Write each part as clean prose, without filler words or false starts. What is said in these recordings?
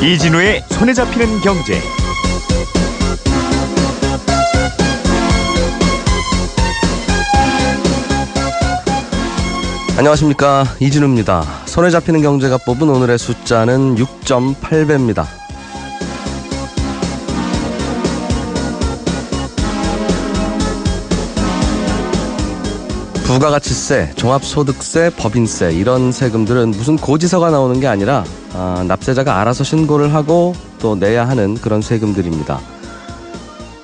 이진우의 손에 잡히는 경제. 안녕하십니까, 이진우입니다. 손에 잡히는 경제가 뽑은 오늘의 숫자는 6.8배입니다. 부가가치세, 종합소득세, 법인세 이런 세금들은 무슨 고지서가 나오는 게 아니라 납세자가 알아서 신고를 하고 또 내야 하는 그런 세금들입니다.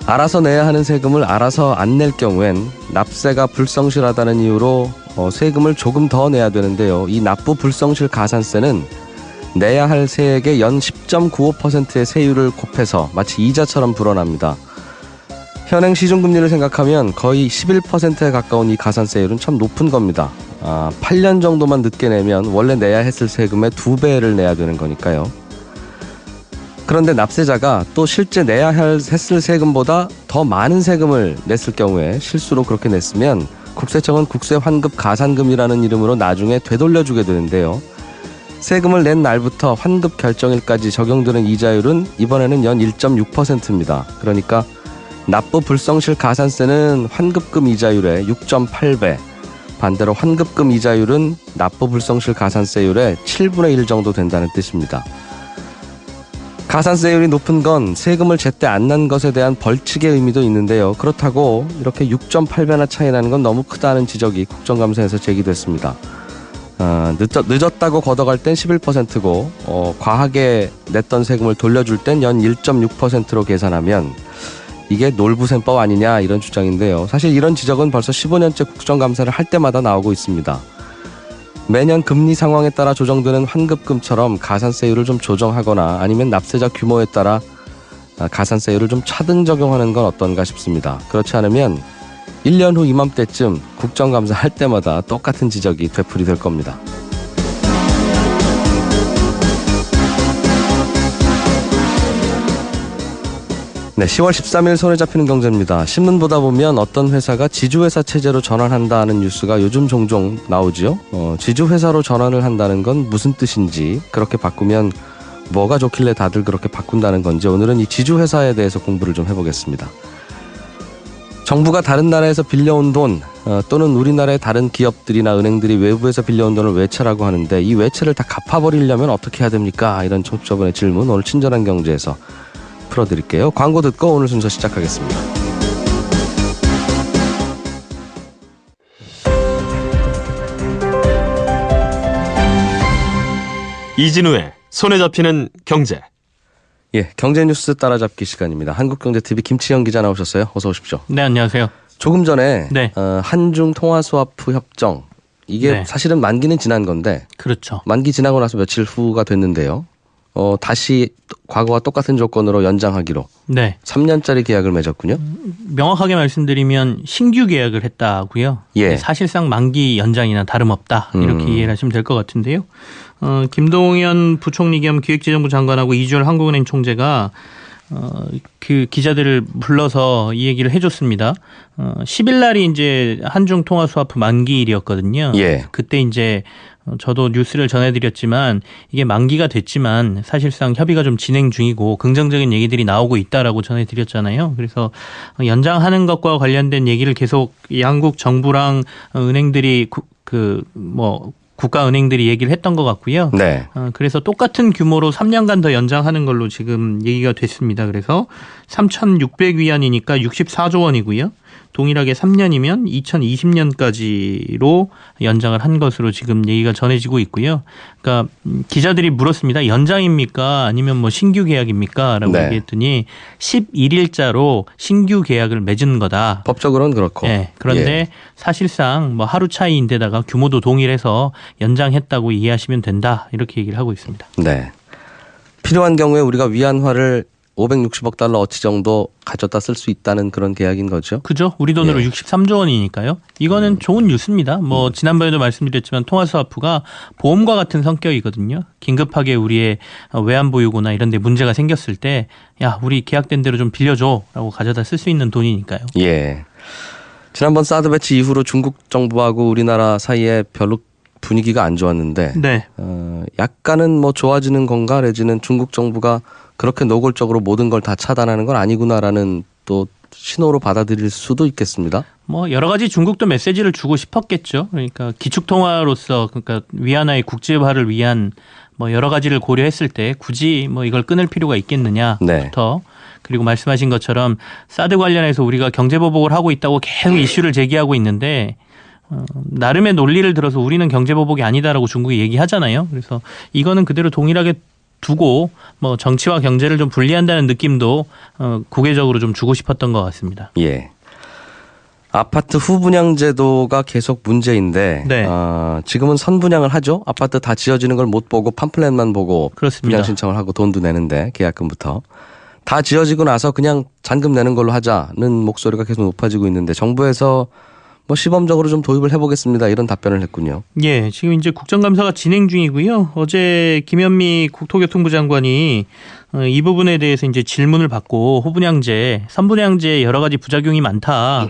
알아서 내야 하는 세금을 알아서 안 낼 경우엔 납세가 불성실하다는 이유로 세금을 조금 더 내야 되는데요. 이 납부 불성실 가산세는 내야 할 세액의 연 10.95%의 세율을 곱해서 마치 이자처럼 불어납니다. 현행 시중금리를 생각하면 거의 11%에 가까운 이 가산세율은 참 높은 겁니다. 8년 정도만 늦게 내면 원래 내야 했을 세금의 2배를 내야 되는 거니까요. 그런데 납세자가 또 실제 내야 했을 세금보다 더 많은 세금을 냈을 경우에 실수로 그렇게 냈으면 국세청은 국세환급 가산금이라는 이름으로 나중에 되돌려주게 되는데요. 세금을 낸 날부터 환급 결정일까지 적용되는 이자율은 이번에는 연 1.6%입니다. 그러니까 납부 불성실 가산세는 환급금 이자율의 6.8배, 반대로 환급금 이자율은 납부 불성실 가산세율의 7분의 1 정도 된다는 뜻입니다. 가산세율이 높은 건 세금을 제때 안 난 것에 대한 벌칙의 의미도 있는데요. 그렇다고 이렇게 6.8배나 차이 나는 건 너무 크다는 지적이 국정감사에서 제기됐습니다. 늦었다고 걷어갈 땐 11%고 과하게 냈던 세금을 돌려줄 땐 연 1.6%로 계산하면 이게 놀부셈법 아니냐 이런 주장인데요. 사실 이런 지적은 벌써 15년째 국정감사를 할 때마다 나오고 있습니다. 매년 금리 상황에 따라 조정되는 환급금처럼 가산세율을 좀 조정하거나 아니면 납세자 규모에 따라 가산세율을 좀 차등 적용하는 건 어떤가 싶습니다. 그렇지 않으면 1년 후 이맘때쯤 국정감사 할 때마다 똑같은 지적이 되풀이될 겁니다. 네, 10월 13일 손에 잡히는 경제입니다. 신문 보다 보면 어떤 회사가 지주회사 체제로 전환한다는 뉴스가 요즘 종종 나오지요. 지주회사로 전환을 한다는 건 무슨 뜻인지, 그렇게 바꾸면 뭐가 좋길래 다들 그렇게 바꾼다는 건지 오늘은 이 지주회사에 대해서 공부를 좀 해보겠습니다. 정부가 다른 나라에서 빌려온 돈 또는 우리나라의 다른 기업들이나 은행들이 외부에서 빌려온 돈을 외채라고 하는데 이 외채를 다 갚아버리려면 어떻게 해야 됩니까? 이런 청취자분의 질문 오늘 친절한 경제에서 풀어드릴게요. 광고 듣고 오늘 순서 시작하겠습니다. 이진우의 손에 잡히는 경제. 예, 경제 뉴스 따라잡기 시간입니다. 한국경제TV 김치영 기자 나오셨어요. 어서 오십시오. 네, 안녕하세요. 조금 전에 네. 한중 통화스와프 협정 이게 네. 사실은 만기는 지난 건데 그렇죠. 만기 지나고 나서 며칠 후가 됐는데요. 다시 과거와 똑같은 조건으로 연장하기로 네. 3년짜리 계약을 맺었군요. 명확하게 말씀드리면 신규 계약을 했다고요. 예. 사실상 만기 연장이나 다름없다. 이렇게 이해를 하시면 될 것 같은데요. 김동연 부총리 겸 기획재정부 장관하고 이주열 한국은행 총재가 그 기자들을 불러서 이 얘기를 해줬습니다. 10일 날이 이제 한중 통화 스와프 만기일이었거든요. 예. 그때 이제 저도 뉴스를 전해드렸지만 이게 만기가 됐지만 사실상 협의가 좀 진행 중이고 긍정적인 얘기들이 나오고 있다라고 전해드렸잖아요. 그래서 연장하는 것과 관련된 얘기를 계속 양국 정부랑 은행들이 국가은행들이 얘기를 했던 것 같고요. 네. 그래서 똑같은 규모로 3년간 더 연장하는 걸로 지금 얘기가 됐습니다. 그래서 3,600위안이니까 64조 원이고요. 동일하게 3년이면 2020년까지로 연장을 한 것으로 지금 얘기가 전해지고 있고요. 그러니까 기자들이 물었습니다. 연장입니까? 아니면 뭐 신규 계약입니까? 라고 네. 얘기했더니 11일자로 신규 계약을 맺은 거다. 법적으로는 그렇고. 네. 그런데 예. 사실상 뭐 하루 차이인데다가 규모도 동일해서 연장했다고 이해하시면 된다. 이렇게 얘기를 하고 있습니다. 네. 필요한 경우에 우리가 위안화를 560억 달러 어치 정도 가져다 쓸 수 있다는 그런 계약인 거죠. 그죠? 우리 돈으로 예. 63조 원이니까요. 이거는 좋은 뉴스입니다. 뭐 지난번에도 말씀드렸지만 통화스와프가 보험과 같은 성격이거든요. 긴급하게 우리의 외환보유고나 이런 데 문제가 생겼을 때 야, 우리 계약된 대로 좀 빌려줘라고 가져다 쓸 수 있는 돈이니까요. 예. 지난번 사드 배치 이후로 중국 정부하고 우리나라 사이에 별로 분위기가 안 좋았는데 네. 약간은 뭐 좋아지는 건가 내지는 중국 정부가 그렇게 노골적으로 모든 걸 다 차단하는 건 아니구나라는 또 신호로 받아들일 수도 있겠습니다. 뭐 여러 가지 중국도 메시지를 주고 싶었겠죠. 그러니까 기축통화로서 그러니까 위안화의 국제화를 위한 뭐 여러 가지를 고려했을 때 굳이 뭐 이걸 끊을 필요가 있겠느냐부터 네. 그리고 말씀하신 것처럼 사드 관련해서 우리가 경제보복을 하고 있다고 계속 이슈를 제기하고 있는데 나름의 논리를 들어서 우리는 경제보복이 아니다라고 중국이 얘기하잖아요. 그래서 이거는 그대로 동일하게 두고 뭐 정치와 경제를 좀 분리한다는 느낌도 국외적으로 좀 주고 싶었던 것 같습니다. 예. 아파트 후분양 제도가 계속 문제인데 네. 지금은 선분양을 하죠. 아파트 다 지어지는 걸 못 보고 팜플렛만 보고 그렇습니다. 분양 신청을 하고 돈도 내는데 계약금부터 다 지어지고 나서 그냥 잔금 내는 걸로 하자는 목소리가 계속 높아지고 있는데 정부에서 뭐 시범적으로 좀 도입을 해보겠습니다. 이런 답변을 했군요. 예, 지금 이제 국정감사가 진행 중이고요. 어제 김현미 국토교통부 장관이 이 부분에 대해서 이제 질문을 받고 후분양제, 선분양제 여러 가지 부작용이 많다.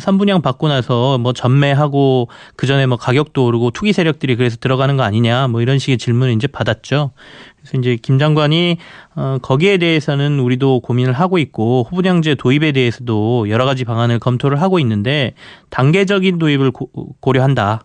선분양 받고 나서 뭐 전매하고 그 전에 뭐 가격도 오르고 투기 세력들이 그래서 들어가는 거 아니냐 뭐 이런 식의 질문을 이제 받았죠. 그래서 이제 김 장관이 거기에 대해서는 우리도 고민을 하고 있고 후분양제 도입에 대해서도 여러 가지 방안을 검토를 하고 있는데 단계적인 도입을 고려한다.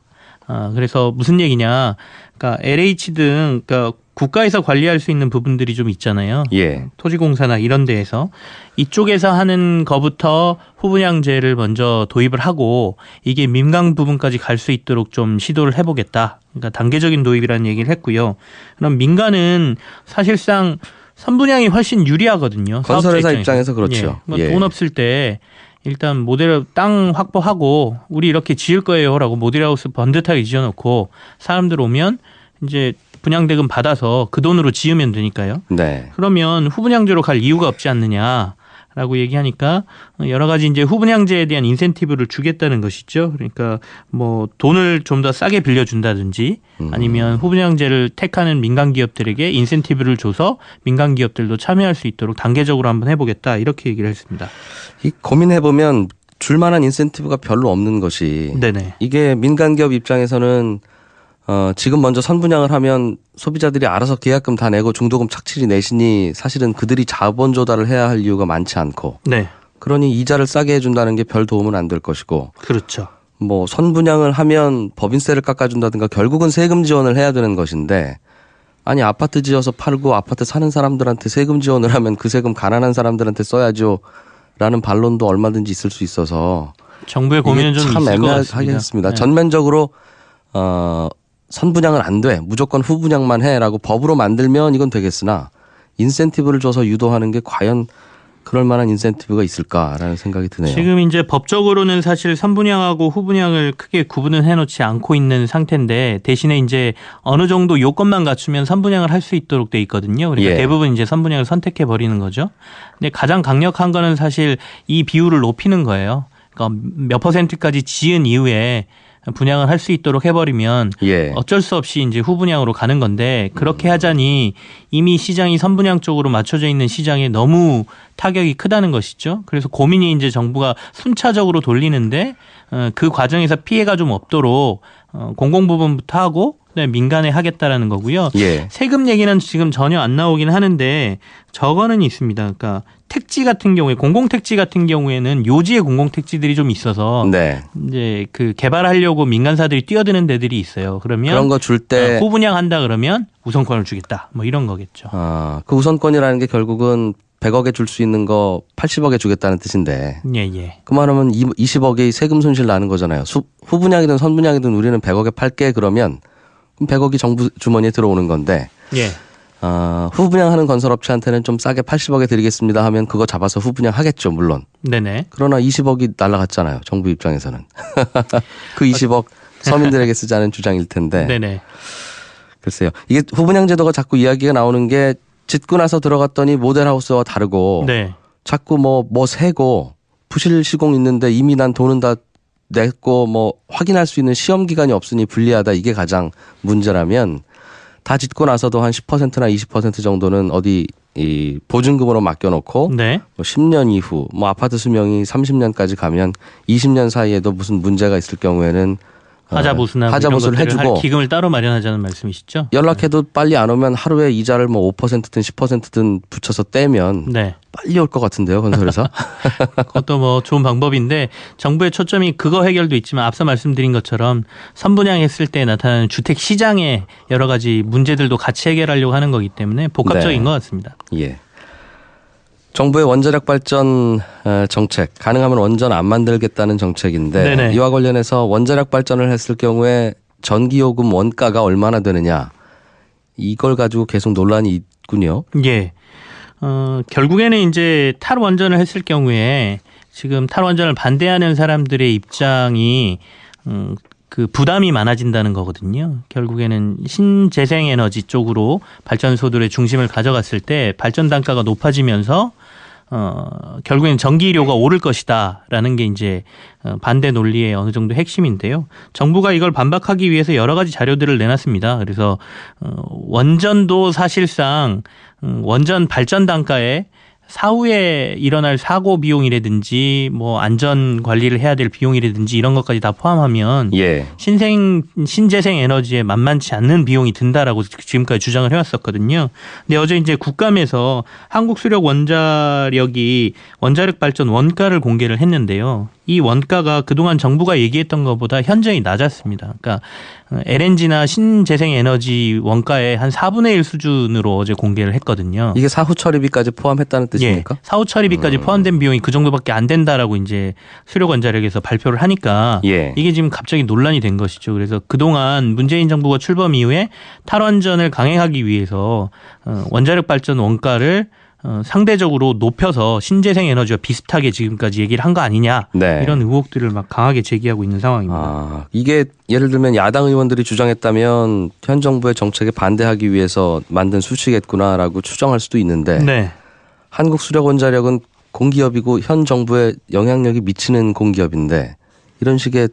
그래서 무슨 얘기냐? 그러니까 LH 등 그러니까 국가에서 관리할 수 있는 부분들이 좀 있잖아요. 예. 토지공사나 이런 데에서 이쪽에서 하는 거부터 후분양제를 먼저 도입을 하고 이게 민간 부분까지 갈 수 있도록 좀 시도를 해보겠다. 그러니까 단계적인 도입이라는 얘기를 했고요. 그럼 민간은 사실상 선분양이 훨씬 유리하거든요. 건설회사 입장에서 그렇죠. 예. 돈 없을 때 일단 모델 땅 확보하고 우리 이렇게 지을 거예요라고 모델하우스 번듯하게 지어놓고 사람들 오면 이제 분양대금 받아서 그 돈으로 지으면 되니까요. 네. 그러면 후분양제로 갈 이유가 없지 않느냐라고 얘기하니까 여러 가지 이제 후분양제에 대한 인센티브를 주겠다는 것이죠. 그러니까 뭐 돈을 좀 더 싸게 빌려준다든지 아니면 후분양제를 택하는 민간 기업들에게 인센티브를 줘서 민간 기업들도 참여할 수 있도록 단계적으로 한번 해보겠다 이렇게 얘기를 했습니다. 이 고민해보면 줄만한 인센티브가 별로 없는 것이 네네. 이게 민간 기업 입장에서는 지금 먼저 선분양을 하면 소비자들이 알아서 계약금 다 내고 중도금 착실히 내시니 사실은 그들이 자본 조달을 해야 할 이유가 많지 않고 네. 그러니 이자를 싸게 해준다는 게 별 도움은 안 될 것이고 그렇죠. 뭐 선분양을 하면 법인세를 깎아준다든가 결국은 세금 지원을 해야 되는 것인데 아니 아파트 지어서 팔고 아파트 사는 사람들한테 세금 지원을 하면 그 세금 가난한 사람들한테 써야죠 라는 반론도 얼마든지 있을 수 있어서 정부의 고민은 좀 참 있을 것 애매하게 같습니다. 했습니다. 네. 전면적으로 선분양은 안 돼. 무조건 후분양만 해라고 법으로 만들면 이건 되겠으나 인센티브를 줘서 유도하는 게 과연 그럴 만한 인센티브가 있을까라는 생각이 드네요. 지금 이제 법적으로는 사실 선분양하고 후분양을 크게 구분은 해놓지 않고 있는 상태인데 대신에 이제 어느 정도 요건만 갖추면 선분양을 할 수 있도록 돼 있거든요. 그러니까 예. 대부분 이제 선분양을 선택해 버리는 거죠. 근데 가장 강력한 거는 사실 이 비율을 높이는 거예요. 그러니까 몇 퍼센트까지 지은 이후에 분양을 할 수 있도록 해버리면 예. 어쩔 수 없이 이제 후분양으로 가는 건데 그렇게 하자니 이미 시장이 선분양 쪽으로 맞춰져 있는 시장에 너무 타격이 크다는 것이죠. 그래서 고민이 이제 정부가 순차적으로 돌리는데 그 과정에서 피해가 좀 없도록 공공 부분부터 하고 그다음에 민간에 하겠다라는 거고요. 예. 세금 얘기는 지금 전혀 안 나오긴 하는데 저거는 있습니다. 그러니까 택지 같은 경우에 공공택지 같은 경우에는 요지의 공공택지들이 좀 있어서 네. 이제 그 개발하려고 민간사들이 뛰어드는 데들이 있어요. 그러면 그런 거 줄 때 후분양 한다 그러면 우선권을 주겠다. 뭐 이런 거겠죠. 그 우선권이라는 게 결국은 100억에 줄 수 있는 거 80억에 주겠다는 뜻인데 예, 예. 그만하면 20억의 세금 손실 나는 거잖아요. 후분양이든 선분양이든 우리는 100억에 팔게 그러면 그럼 100억이 정부 주머니에 들어오는 건데 예. 후분양하는 건설업체한테는 좀 싸게 80억에 드리겠습니다 하면 그거 잡아서 후분양 하겠죠 물론. 네네. 그러나 20억이 날라갔잖아요. 정부 입장에서는. 그 20억 서민들에게 쓰자는 주장일 텐데. 네네. 글쎄요. 이게 후분양 제도가 자꾸 이야기가 나오는 게 짓고 나서 들어갔더니 모델하우스와 다르고 네. 자꾸 뭐 세고 부실 시공 있는데 이미 난 돈은 다 냈고 뭐 확인할 수 있는 시험 기간이 없으니 불리하다. 이게 가장 문제라면 다 짓고 나서도 한 10%나 20% 정도는 어디 이 보증금으로 맡겨놓고 네. 뭐 10년 이후 뭐 아파트 수명이 30년까지 가면 20년 사이에도 무슨 문제가 있을 경우에는 하자보수나 하자보수를 이런 것들을 해주고 할 기금을 따로 마련하자는 말씀이시죠? 연락해도 빨리 안 오면 하루에 이자를 뭐 5%든 10%든 붙여서 떼면 네. 빨리 올 것 같은데요, 건설회사. 그것도 뭐 좋은 방법인데 정부의 초점이 그거 해결도 있지만 앞서 말씀드린 것처럼 선분양했을 때 나타나는 주택 시장의 여러 가지 문제들도 같이 해결하려고 하는 거기 때문에 복합적인 네. 것 같습니다. 예. 정부의 원자력 발전 정책, 가능하면 원전 안 만들겠다는 정책인데 네네. 이와 관련해서 원자력 발전을 했을 경우에 전기요금 원가가 얼마나 되느냐 이걸 가지고 계속 논란이 있군요. 예. 결국에는 이제 탈원전을 했을 경우에 지금 탈원전을 반대하는 사람들의 입장이 그 부담이 많아진다는 거거든요. 결국에는 신재생에너지 쪽으로 발전소들의 중심을 가져갔을 때 발전 단가가 높아지면서 결국에는 전기료가 오를 것이다라는 게 이제 반대 논리의 어느 정도 핵심인데요. 정부가 이걸 반박하기 위해서 여러 가지 자료들을 내놨습니다. 그래서 원전도 사실상 원전 발전 단가에 사후에 일어날 사고 비용이라든지 뭐 안전 관리를 해야 될 비용이라든지 이런 것까지 다 포함하면 예. 신재생 에너지에 만만치 않는 비용이 든다라고 지금까지 주장을 해왔었거든요. 근데 어제 이제 국감에서 한국수력원자력이 원자력 발전 원가를 공개를 했는데요. 이 원가가 그동안 정부가 얘기했던 것보다 현저히 낮았습니다. 그러니까 LNG나 신재생 에너지 원가의 한 4분의 1 수준으로 어제 공개를 했거든요. 이게 사후 처리비까지 포함했다는 뜻입니까? 예, 사후 처리비까지 포함된 비용이 그 정도밖에 안 된다라고 이제 수력원자력에서 발표를 하니까 예. 이게 지금 갑자기 논란이 된 것이죠. 그래서 그동안 문재인 정부가 출범 이후에 탈원전을 강행하기 위해서 원자력 발전 원가를 상대적으로 높여서 신재생 에너지와 비슷하게 지금까지 얘기를 한 거 아니냐 네. 이런 의혹들을 막 강하게 제기하고 있는 상황입니다. 아, 이게 예를 들면 야당 의원들이 주장했다면 현 정부의 정책에 반대하기 위해서 만든 수치겠구나라고 추정할 수도 있는데 네. 한국수력원자력은 공기업이고 현 정부에 영향력이 미치는 공기업인데 이런 식의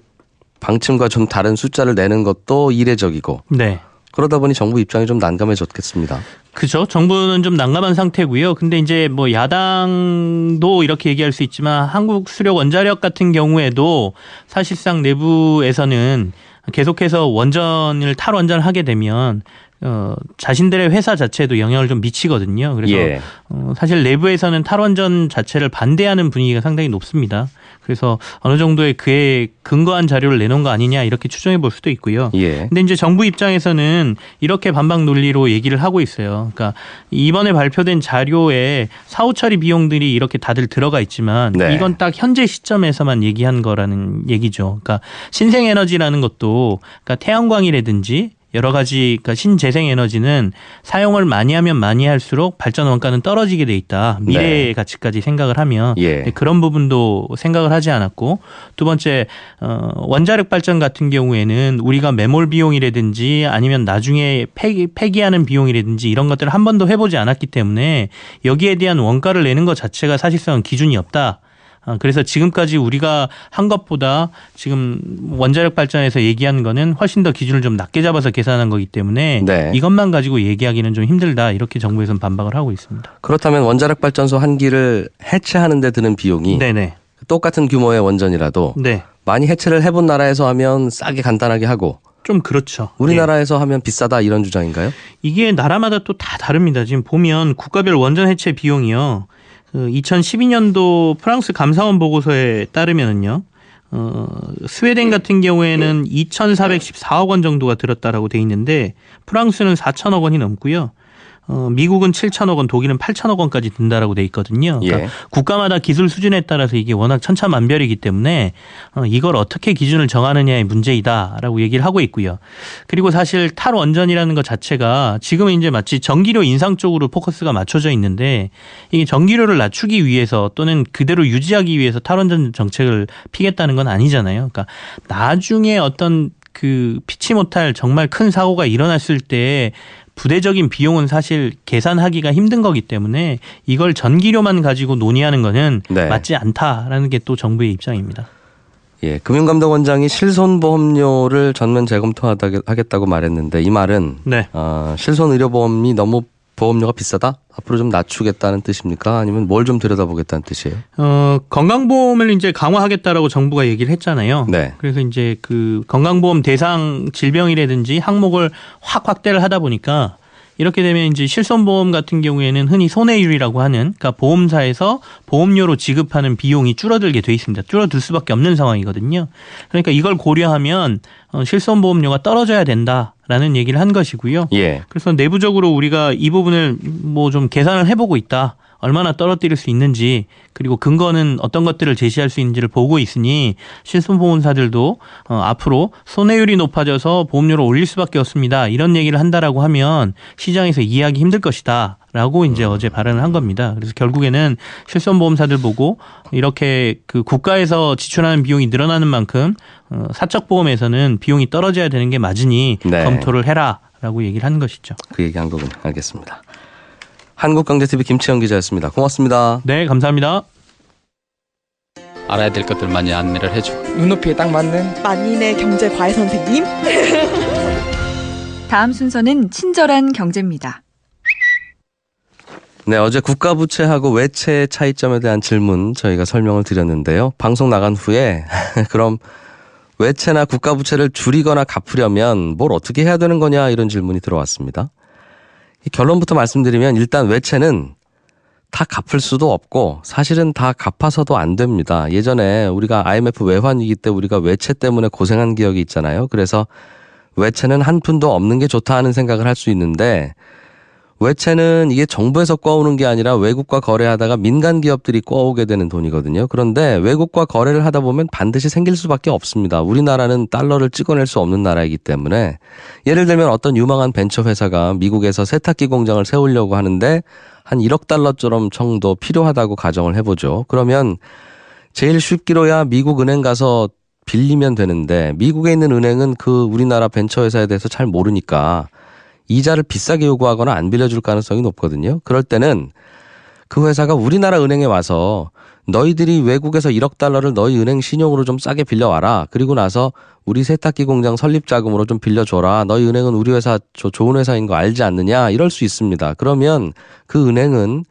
방침과 좀 다른 숫자를 내는 것도 이례적이고 네. 그러다 보니 정부 입장이 좀 난감해졌겠습니다. 그죠. 정부는 좀 난감한 상태고요. 근데 이제 뭐 야당도 이렇게 얘기할 수 있지만 한국수력원자력 같은 경우에도 사실상 내부에서는 계속해서 탈원전을 하게 되면 자신들의 회사 자체에도 영향을 좀 미치거든요. 그래서 예. 사실 내부에서는 탈원전 자체를 반대하는 분위기가 상당히 높습니다. 그래서 어느 정도의 그에 근거한 자료를 내놓은 거 아니냐 이렇게 추정해 볼 수도 있고요. 예. 근데 이제 정부 입장에서는 이렇게 반박 논리로 얘기를 하고 있어요. 그러니까 이번에 발표된 자료에 사후 처리 비용들이 이렇게 다들 들어가 있지만 네. 이건 딱 현재 시점에서만 얘기한 거라는 얘기죠. 그러니까 신생에너지라는 것도 그러니까 태양광이라든지 여러 가지 그러니까 신재생 에너지는 사용을 많이 하면 많이 할수록 발전 원가는 떨어지게 돼 있다. 미래의 네. 가치까지 생각을 하면 예. 그런 부분도 생각을 하지 않았고 두 번째 원자력 발전 같은 경우에는 우리가 매몰 비용이라든지 아니면 나중에 폐기하는 비용이라든지 이런 것들을 한 번도 해보지 않았기 때문에 여기에 대한 원가를 내는 것 자체가 사실상 기준이 없다. 그래서 지금까지 우리가 한 것보다 지금 원자력 발전에서 얘기한 거는 훨씬 더 기준을 좀 낮게 잡아서 계산한 거기 때문에 네. 이것만 가지고 얘기하기는 좀 힘들다 이렇게 정부에서는 반박을 하고 있습니다. 그렇다면 원자력 발전소 한 기를 해체하는 데 드는 비용이 네네. 똑같은 규모의 원전이라도 네. 많이 해체를 해본 나라에서 하면 싸게 간단하게 하고 좀 그렇죠. 우리나라에서 하면 비싸다 이런 주장인가요? 이게 나라마다 또 다 다릅니다. 지금 보면 국가별 원전 해체 비용이요. 2012년도 프랑스 감사원 보고서에 따르면은요. 스웨덴 같은 경우에는 2,414억 원 정도가 들었다라고 돼 있는데 프랑스는 4천억 원이 넘고요. 미국은 7천억 원, 독일은 8천억 원까지 든다라고 돼 있거든요. 그러니까 예. 국가마다 기술 수준에 따라서 이게 워낙 천차만별이기 때문에 이걸 어떻게 기준을 정하느냐의 문제이다라고 얘기를 하고 있고요. 그리고 사실 탈원전이라는 것 자체가 지금은 이제 마치 전기료 인상 쪽으로 포커스가 맞춰져 있는데 이게 전기료를 낮추기 위해서 또는 그대로 유지하기 위해서 탈원전 정책을 피겠다는 건 아니잖아요. 그러니까 나중에 어떤 그 피치 못할 정말 큰 사고가 일어났을 때 부대적인 비용은 사실 계산하기가 힘든 거기 때문에 이걸 전기료만 가지고 논의하는 거는 네. 맞지 않다라는 게 또 정부의 입장입니다. 예, 금융감독원장이 실손보험료를 전면 재검토하겠다고 말했는데 이 말은 네. 실손의료보험이 너무 보험료가 비싸다? 앞으로 좀 낮추겠다는 뜻입니까? 아니면 뭘 좀 들여다보겠다는 뜻이에요? 건강보험을 이제 강화하겠다라고 정부가 얘기를 했잖아요. 네. 그래서 이제 그 건강보험 대상 질병이라든지 항목을 확 확대를 하다 보니까 이렇게 되면 이제 실손보험 같은 경우에는 흔히 손해율이라고 하는, 그러니까 보험사에서 보험료로 지급하는 비용이 줄어들게 돼 있습니다. 줄어들 수밖에 없는 상황이거든요. 그러니까 이걸 고려하면 실손보험료가 떨어져야 된다라는 얘기를 한 것이고요. 예. 그래서 내부적으로 우리가 이 부분을 뭐 좀 계산을 해보고 있다. 얼마나 떨어뜨릴 수 있는지, 그리고 근거는 어떤 것들을 제시할 수 있는지를 보고 있으니 실손보험사들도 앞으로 손해율이 높아져서 보험료를 올릴 수밖에 없습니다. 이런 얘기를 한다라고 하면 시장에서 이해하기 힘들 것이다. 라고 이제 어제 발언을 한 겁니다. 그래서 결국에는 실손보험사들 보고 이렇게 그 국가에서 지출하는 비용이 늘어나는 만큼 사적보험에서는 비용이 떨어져야 되는 게 맞으니 네. 검토를 해라라고 얘기를 한 것이죠. 그 얘기 한 거군요. 알겠습니다. 한국경제TV 김치영 기자였습니다. 고맙습니다. 네, 감사합니다. 알아야 될 것들 많이 안내를 해주고 눈높이에 딱 맞는 만인의 경제 과외 선생님. 다음 순서는 친절한 경제입니다. 네, 어제 국가부채하고 외채의 차이점에 대한 질문 저희가 설명을 드렸는데요. 방송 나간 후에 그럼 외채나 국가부채를 줄이거나 갚으려면 뭘 어떻게 해야 되는 거냐 이런 질문이 들어왔습니다. 이 결론부터 말씀드리면 일단 외채는 다 갚을 수도 없고 사실은 다 갚아서도 안 됩니다. 예전에 우리가 IMF 외환위기 때 우리가 외채 때문에 고생한 기억이 있잖아요. 그래서 외채는 한 푼도 없는 게 좋다 하는 생각을 할 수 있는데 외채는 이게 정부에서 꿔오는 게 아니라 외국과 거래하다가 민간 기업들이 꿔오게 되는 돈이거든요. 그런데 외국과 거래를 하다 보면 반드시 생길 수밖에 없습니다. 우리나라는 달러를 찍어낼 수 없는 나라이기 때문에 예를 들면 어떤 유망한 벤처 회사가 미국에서 세탁기 공장을 세우려고 하는데 한 1억 달러처럼 정도 필요하다고 가정을 해보죠. 그러면 제일 쉽기로야 미국 은행 가서 빌리면 되는데 미국에 있는 은행은 그 우리나라 벤처 회사에 대해서 잘 모르니까 이자를 비싸게 요구하거나 안 빌려줄 가능성이 높거든요. 그럴 때는 그 회사가 우리나라 은행에 와서 너희들이 외국에서 1억 달러를 너희 은행 신용으로 좀 싸게 빌려와라. 그리고 나서 우리 세탁기 공장 설립 자금으로 좀 빌려줘라. 너희 은행은 우리 회사 좋은 회사인 거 알지 않느냐. 이럴 수 있습니다. 그러면 그 은행은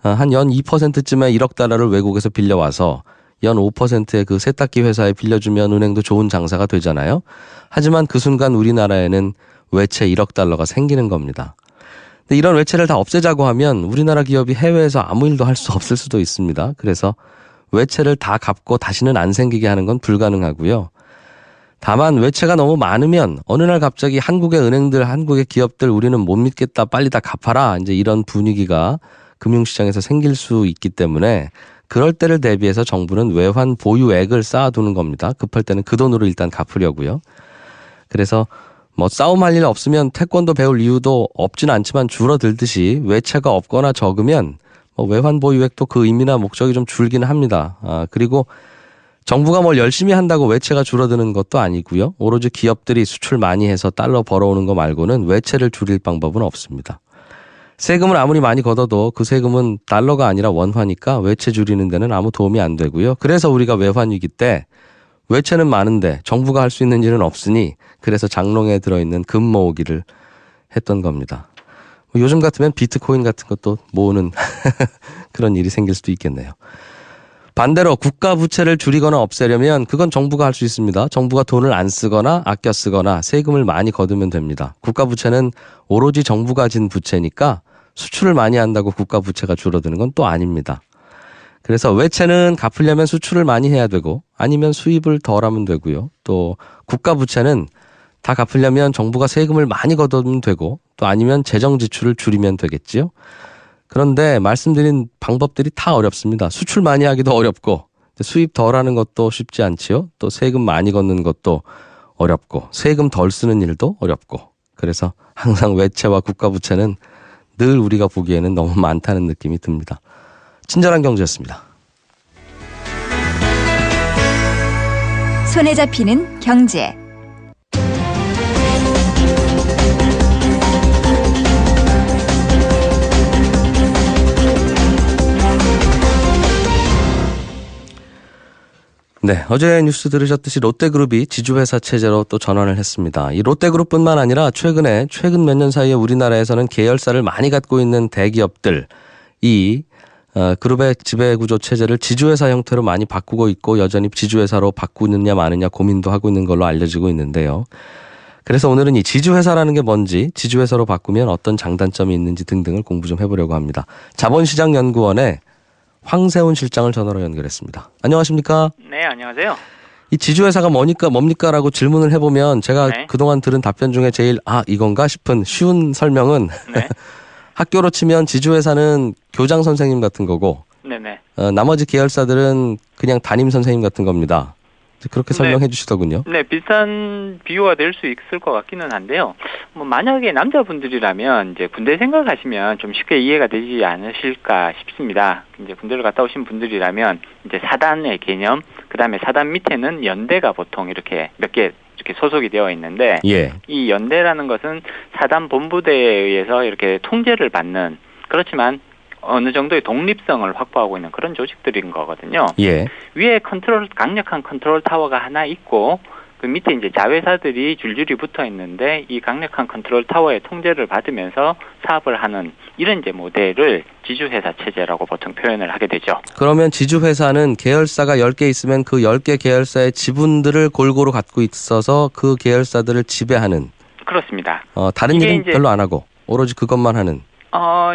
한 연 2%쯤의 1억 달러를 외국에서 빌려와서 연 5%의 그 세탁기 회사에 빌려주면 은행도 좋은 장사가 되잖아요. 하지만 그 순간 우리나라에는 외채 1억 달러가 생기는 겁니다. 근데 이런 외채를 다 없애자고 하면 우리나라 기업이 해외에서 아무 일도 할 수 없을 수도 있습니다. 그래서 외채를 다 갚고 다시는 안 생기게 하는 건 불가능하고요. 다만 외채가 너무 많으면 어느 날 갑자기 한국의 은행들, 한국의 기업들 우리는 못 믿겠다, 빨리 다 갚아라, 이제 이런 분위기가 금융시장에서 생길 수 있기 때문에 그럴 때를 대비해서 정부는 외환 보유액을 쌓아두는 겁니다. 급할 때는 그 돈으로 일단 갚으려고요. 그래서 뭐 싸움할 일 없으면 태권도 배울 이유도 없진 않지만 줄어들듯이 외채가 없거나 적으면 뭐 외환 보유액도 그 의미나 목적이 좀 줄기는 합니다. 그리고 정부가 뭘 열심히 한다고 외채가 줄어드는 것도 아니고요. 오로지 기업들이 수출 많이 해서 달러 벌어오는 거 말고는 외채를 줄일 방법은 없습니다. 세금을 아무리 많이 걷어도 그 세금은 달러가 아니라 원화니까 외채 줄이는 데는 아무 도움이 안 되고요. 그래서 우리가 외환위기 때 외채는 많은데 정부가 할 수 있는 일은 없으니 그래서 장롱에 들어있는 금 모으기를 했던 겁니다. 요즘 같으면 비트코인 같은 것도 모으는 그런 일이 생길 수도 있겠네요. 반대로 국가 부채를 줄이거나 없애려면 그건 정부가 할 수 있습니다. 정부가 돈을 안 쓰거나 아껴 쓰거나 세금을 많이 거두면 됩니다. 국가 부채는 오로지 정부가 진 부채니까 수출을 많이 한다고 국가 부채가 줄어드는 건 또 아닙니다. 그래서 외채는 갚으려면 수출을 많이 해야 되고 아니면 수입을 덜 하면 되고요. 또 국가 부채는 다 갚으려면 정부가 세금을 많이 걷어두면 되고 또 아니면 재정 지출을 줄이면 되겠지요. 그런데 말씀드린 방법들이 다 어렵습니다. 수출 많이 하기도 어렵고 수입 덜 하는 것도 쉽지 않지요. 또 세금 많이 걷는 것도 어렵고 세금 덜 쓰는 일도 어렵고 그래서 항상 외채와 국가 부채는 늘 우리가 보기에는 너무 많다는 느낌이 듭니다. 친절한 경제였습니다. 손에 잡히는 경제. 네, 어제 뉴스 들으셨듯이 롯데그룹이 지주회사 체제로 또 전환을 했습니다. 이 롯데그룹뿐만 아니라 최근 몇 년 사이에 우리나라에서는 계열사를 많이 갖고 있는 대기업들, 이 그룹의 지배구조 체제를 지주회사 형태로 많이 바꾸고 있고 여전히 지주회사로 바꾸느냐 마느냐 고민도 하고 있는 걸로 알려지고 있는데요. 그래서 오늘은 이 지주회사라는 게 뭔지, 지주회사로 바꾸면 어떤 장단점이 있는지 등등을 공부 좀 해보려고 합니다. 자본시장연구원의 황세훈 실장을 전화로 연결했습니다. 안녕하십니까? 네, 안녕하세요. 이 지주회사가 뭡니까라고 질문을 해보면 제가 네. 그동안 들은 답변 중에 제일 이건가 싶은 쉬운 설명은 네. 학교로 치면 지주회사는 교장 선생님 같은 거고 네네. 나머지 계열사들은 그냥 담임 선생님 같은 겁니다. 그렇게 네. 설명해 주시더군요. 네, 비슷한 비유가 될 수 있을 것 같기는 한데요. 뭐 만약에 남자분들이라면 이제 군대 생각하시면 좀 쉽게 이해가 되지 않으실까 싶습니다. 이제 군대를 갔다 오신 분들이라면 이제 사단의 개념, 그다음에 사단 밑에는 연대가 보통 이렇게 몇 개 이렇게 소속이 되어 있는데 예. 이 연대라는 것은 사단 본부대에 의해서 이렇게 통제를 받는, 그렇지만 어느 정도의 독립성을 확보하고 있는 그런 조직들인 거거든요. 예. 위에 강력한 컨트롤 타워가 하나 있고 그 밑에 이제 자회사들이 줄줄이 붙어 있는데 이 강력한 컨트롤 타워의 통제를 받으면서 사업을 하는 이런 이제 모델을 지주회사 체제라고 보통 표현을 하게 되죠. 그러면 지주회사는 계열사가 10개 있으면 그 10개 계열사의 지분들을 골고루 갖고 있어서 그 계열사들을 지배하는. 그렇습니다. 다른 이게 일은 이제 별로 안 하고 오로지 그것만 하는.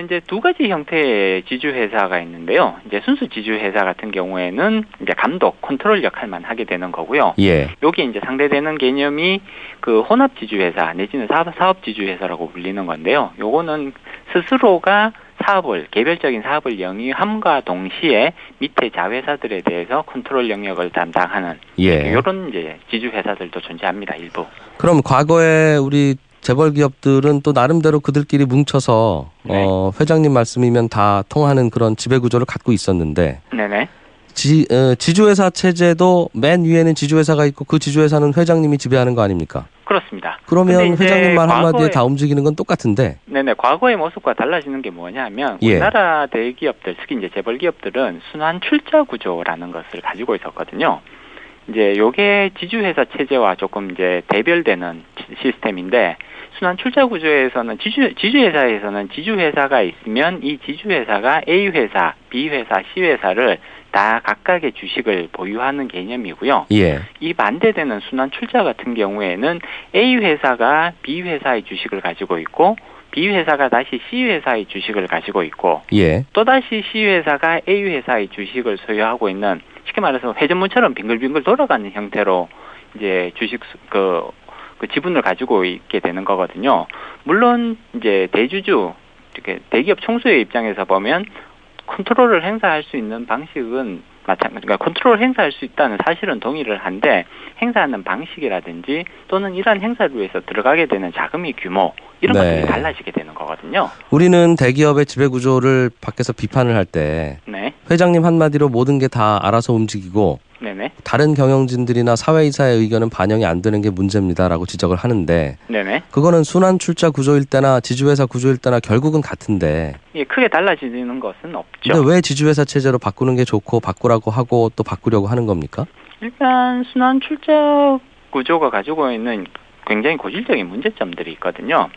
이제 두 가지 형태의 지주회사가 있는데요. 이제 순수 지주회사 같은 경우에는 이제 감독, 컨트롤 역할만 하게 되는 거고요. 예. 여기 이제 상대되는 개념이 그 혼합 지주회사 내지는 사업 지주회사라고 불리는 건데요. 요거는 스스로가 개별적인 사업을 영위함과 동시에 밑에 자회사들에 대해서 컨트롤 영역을 담당하는 예. 이런 이제 지주회사들도 존재합니다. 일부. 그럼 과거에 우리 재벌 기업들은 또 나름대로 그들끼리 뭉쳐서 네. 회장님 말씀이면 다 통하는 그런 지배 구조를 갖고 있었는데 네네. 지주회사 체제도 맨 위에는 지주회사가 있고 그 지주회사는 회장님이 지배하는 거 아닙니까? 그렇습니다. 그러면 근데 이제 회장님 말 한마디에 과거에- 다 움직이는 건 똑같은데. 네네. 과거의 모습과 달라지는 게 뭐냐면 예. 우리나라 대기업들, 특히 이제 재벌 기업들은 순환 출자 구조라는 것을 가지고 있었거든요. 이제 요게 지주회사 체제와 조금 이제 대별되는 시스템인데 순환 출자 구조에서는 지주회사에서는 지주회사가 있으면 이 지주회사가 A회사, B회사, C회사를 다 각각의 주식을 보유하는 개념이고요. 예. 이 반대되는 순환 출자 같은 경우에는 A회사가 B회사의 주식을 가지고 있고 B회사가 다시 C회사의 주식을 가지고 있고 예. 또다시 C회사가 A회사의 주식을 소유하고 있는, 쉽게 말해서 회전문처럼 빙글빙글 돌아가는 형태로 이제 주식 그 지분을 가지고 있게 되는 거거든요. 물론 이제 대주주, 이렇게 대기업 총수의 입장에서 보면 컨트롤을 행사할 수 있는 방식은 그러니까 컨트롤을 행사할 수 있다는 사실은 동의를 한데 행사하는 방식이라든지 또는 이러한 행사를 위해서 들어가게 되는 자금의 규모 이런 네. 것들이 달라지게 되는 거거든요. 우리는 대기업의 지배 구조를 밖에서 비판을 할 때 네, 회장님 한마디로 모든 게 다 알아서 움직이고 네네, 다른 경영진들이나 사회이사의 의견은 반영이 안 되는 게 문제입니다라고 지적을 하는데 네네. 그거는 순환 출자 구조일 때나 지주회사 구조일 때나 결국은 같은데 예, 크게 달라지는 것은 없죠. 근데 왜 지주회사 체제로 바꾸는 게 좋고 바꾸라고 하고 또 바꾸려고 하는 겁니까? 일단 순환 출자 구조가 가지고 있는 굉장히 고질적인 문제점들이 있거든요.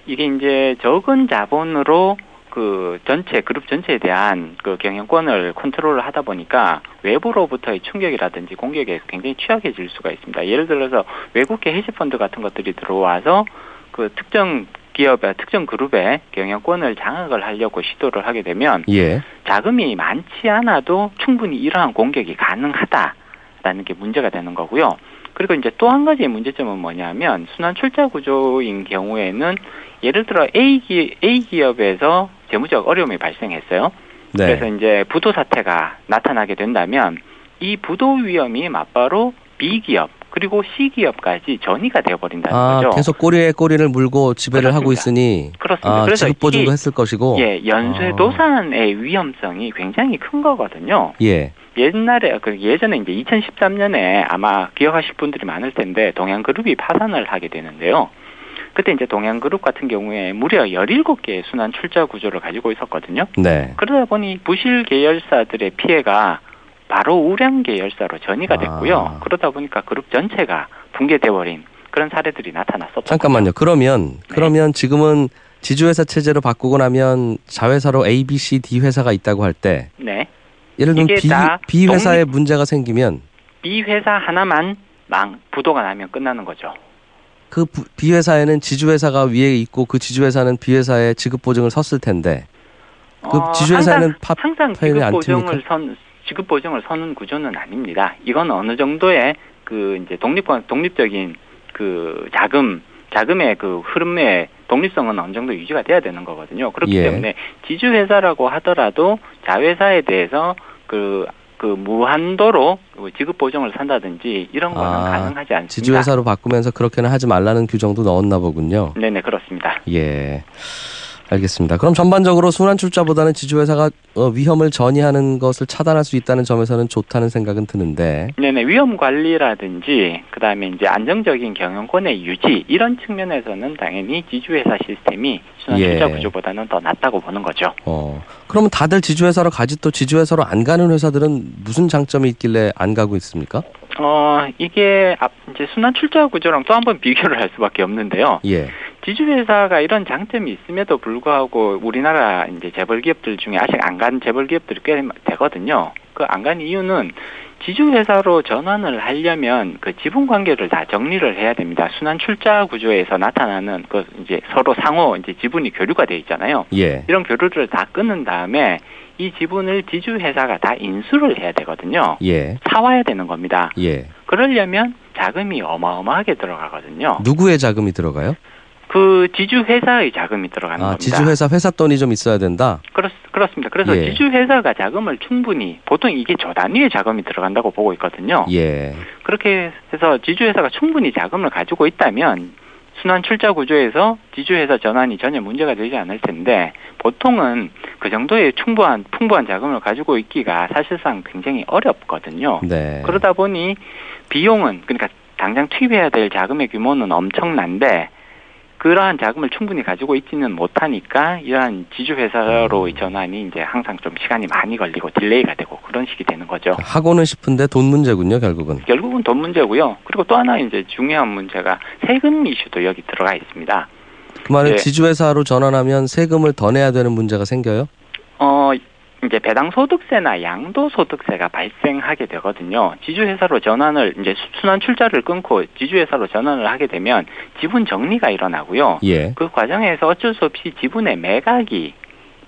이게 이제 적은 자본으로 그 그룹 전체에 대한 그 경영권을 컨트롤을 하다 보니까 외부로부터의 충격이라든지 공격에 굉장히 취약해질 수가 있습니다. 예를 들어서 외국계 헤지펀드 같은 것들이 들어와서 그 특정 기업의 특정 그룹의 경영권을 장악을 하려고 시도를 하게 되면 예. 자금이 많지 않아도 충분히 이러한 공격이 가능하다라는 게 문제가 되는 거고요. 그리고 이제 또 한 가지의 문제점은 뭐냐면 순환 출자 구조인 경우에는 예를 들어 A 기업에서 재무적 어려움이 발생했어요. 네. 그래서 이제 부도 사태가 나타나게 된다면 이 부도 위험이 맞바로 B 기업 그리고 C 기업까지 전이가 되어버린다는 거죠. 계속 꼬리에 꼬리를 물고 지배를 하고 그렇습니다. 있으니 그렇습니다. 그래서 지급 보증도 이게 했을 것이고. 예, 연쇄도산의 위험성이 굉장히 큰 거거든요. 예. 예전에 이제 2013년에 아마 기억하실 분들이 많을 텐데 동양그룹이 파산을 하게 되는데요. 그때 이제 동양그룹 같은 경우에 무려 17개의 순환 출자 구조를 가지고 있었거든요. 네. 그러다 보니 부실 계열사들의 피해가 바로 우량 계열사로 전이가 됐고요. 그러다 보니까 그룹 전체가 붕괴돼버린 그런 사례들이 나타났었죠. 잠깐만요. 그러면 지금은 지주회사 체제로 바꾸고 나면 자회사로 A, B, C, D 회사가 있다고 할 때 네. 예를 들면 이게 다 B 회사에 문제가 생기면 B 회사 하나만 부도가 나면 끝나는 거죠. 그 B 회사에는 지주회사가 위에 있고 그 지주회사는 B 회사에 지급 보증을 섰을 텐데 그 지주회사에는 항상 파일이 안 틉니까? 지급 보증을 서는 구조는 아닙니다. 이건 어느 정도의 그 이제 독립적인 그 자금의 그 흐름의 독립성은 어느 정도 유지가 돼야 되는 거거든요. 그렇기 때문에 지주회사라고 하더라도 자회사에 대해서 그 무한도로 지급 보증을 산다든지 이런 거는 가능하지 않습니다. 지주회사로 바꾸면서 그렇게는 하지 말라는 규정도 넣었나 보군요. 네네, 그렇습니다. 예. 알겠습니다. 그럼 전반적으로 순환출자보다는 지주회사가 위험을 전이하는 것을 차단할 수 있다는 점에서는 좋다는 생각은 드는데. 네네, 위험 관리라든지 그다음에 이제 안정적인 경영권의 유지 이런 측면에서는 당연히 지주회사 시스템이 순환출자 구조보다는 더 낫다고 보는 거죠. 그러면 다들 지주회사로 가지 또 지주회사로 안 가는 회사들은 무슨 장점이 있길래 안 가고 있습니까? 이게 이제 순환출자 구조랑 또 한 번 비교를 할 수밖에 없는데요. 예. 지주회사가 이런 장점이 있음에도 불구하고 우리나라 이제 재벌기업들 중에 아직 안 간 재벌기업들이 꽤 되거든요. 그 안 간 이유는 지주회사로 전환을 하려면 그 지분 관계를 다 정리를 해야 됩니다. 순환출자 구조에서 나타나는 그 이제 서로 상호 이제 지분이 교류가 돼 있잖아요. 예. 이런 교류를 다 끊은 다음에 이 지분을 지주회사가 다 인수를 해야 되거든요. 예. 사와야 되는 겁니다. 예. 그러려면 자금이 어마어마하게 들어가거든요. 누구의 자금이 들어가요? 그 지주회사의 자금이 들어가는 겁니다. 지주회사 회사 돈이 좀 있어야 된다? 그렇습니다. 그래서 지주회사가 자금을 충분히, 보통 이게 조 단위의 자금이 들어간다고 보고 있거든요. 예. 그렇게 해서 지주회사가 충분히 자금을 가지고 있다면 순환출자 구조에서 지주회사 전환이 전혀 문제가 되지 않을 텐데 보통은 그 정도의 풍부한 자금을 가지고 있기가 사실상 굉장히 어렵거든요. 네. 그러다 보니 비용은, 그러니까 당장 투입해야 될 자금의 규모는 엄청난데 그러한 자금을 충분히 가지고 있지는 못하니까 이러한 지주회사로의 전환이 이제 항상 좀 시간이 많이 걸리고 딜레이가 되고 그런 식이 되는 거죠. 하고는 싶은데 돈 문제군요, 결국은. 결국은 돈 문제고요. 그리고 또 하나 이제 중요한 문제가 세금 이슈도 여기 들어가 있습니다. 그 말은 지주회사로 전환하면 세금을 더 내야 되는 문제가 생겨요? 이제 배당소득세나 양도소득세가 발생하게 되거든요. 지주회사로 전환을, 이제 순환출자를 끊고 지주회사로 전환을 하게 되면 지분 정리가 일어나고요. 예. 그 과정에서 어쩔 수 없이 지분의 매각이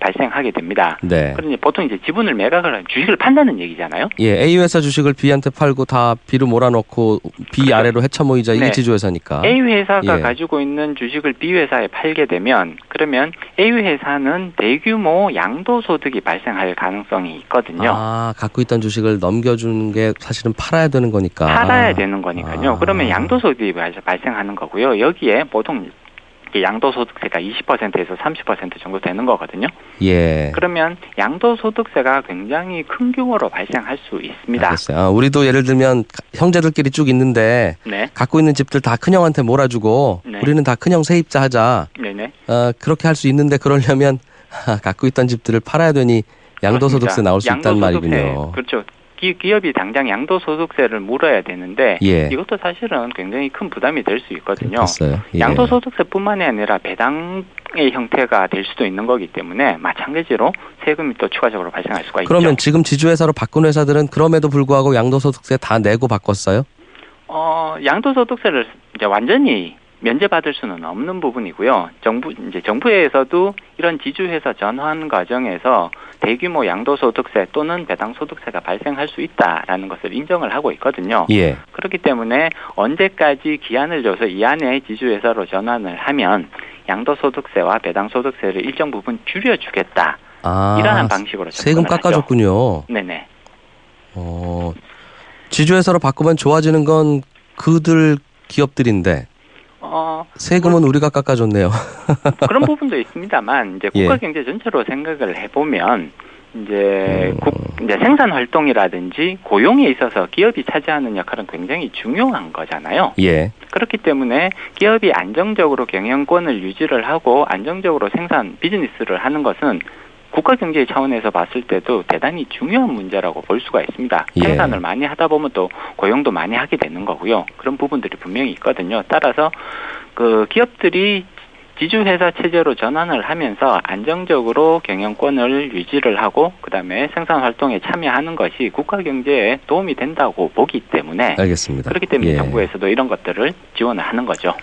발생하게 됩니다. 네. 그런데 보통 이제 지분을 매각을 하면 주식을 판다는 얘기잖아요. 예, A 회사 주식을 B한테 팔고 다 B로 몰아넣고 B 아래로 헤쳐 모이자 이게 지주회사니까. A 회사가 가지고 있는 주식을 B 회사에 팔게 되면 그러면 A 회사는 대규모 양도소득이 발생할 가능성이 있거든요. 갖고 있던 주식을 넘겨주는 게 사실은 팔아야 되는 거니까. 팔아야 되는 거니까요. 그러면 양도소득이 발생하는 거고요. 여기에 보통 양도소득세가 20%에서 30% 정도 되는 거거든요. 예. 그러면 양도소득세가 굉장히 큰 규모로 발생할 수 있습니다. 알겠어요. 우리도 예를 들면 형제들끼리 쭉 있는데 갖고 있는 집들 다 큰형한테 몰아주고 우리는 다 큰형 세입자 하자. 네네. 그렇게 할 수 있는데 그러려면 갖고 있던 집들을 팔아야 되니 양도소득세 나올 수 있단 말이군요. 그렇죠. 기업이 당장 양도소득세를 물어야 되는데 이것도 사실은 굉장히 큰 부담이 될 수 있거든요. 양도소득세뿐만이 아니라 배당의 형태가 될 수도 있는 거기 때문에 마찬가지로 세금이 또 추가적으로 발생할 수가 있죠. 그러면 지금 지주회사로 바꾼 회사들은 그럼에도 불구하고 양도소득세 다 내고 바꿨어요? 양도소득세를 이제 완전히 면제받을 수는 없는 부분이고요. 정부에서도 이런 지주회사 전환 과정에서 대규모 양도소득세 또는 배당소득세가 발생할 수 있다라는 것을 인정을 하고 있거든요. 예. 그렇기 때문에 언제까지 기한을 줘서 이 안에 지주회사로 전환을 하면 양도소득세와 배당소득세를 일정 부분 줄여주겠다. 이러한 방식으로 세금 깎아줬군요. 네네. 지주회사로 바꾸면 좋아지는 건 그들 기업들인데 세금은 우리가 깎아줬네요. 그런 부분도 있습니다만 이제 국가 경제 전체로 생각을 해보면 이제 생산 활동이라든지 고용에 있어서 기업이 차지하는 역할은 굉장히 중요한 거잖아요. 예. 그렇기 때문에 기업이 안정적으로 경영권을 유지를 하고 안정적으로 생산 비즈니스를 하는 것은 국가 경제 차원에서 봤을 때도 대단히 중요한 문제라고 볼 수가 있습니다. 예. 생산을 많이 하다 보면 또 고용도 많이 하게 되는 거고요. 그런 부분들이 분명히 있거든요. 따라서 그 기업들이 지주회사 체제로 전환을 하면서 안정적으로 경영권을 유지를 하고 그다음에 생산 활동에 참여하는 것이 국가 경제에 도움이 된다고 보기 때문에 알겠습니다. 그렇기 때문에 예. 정부에서도 이런 것들을 지원을 하는 거죠.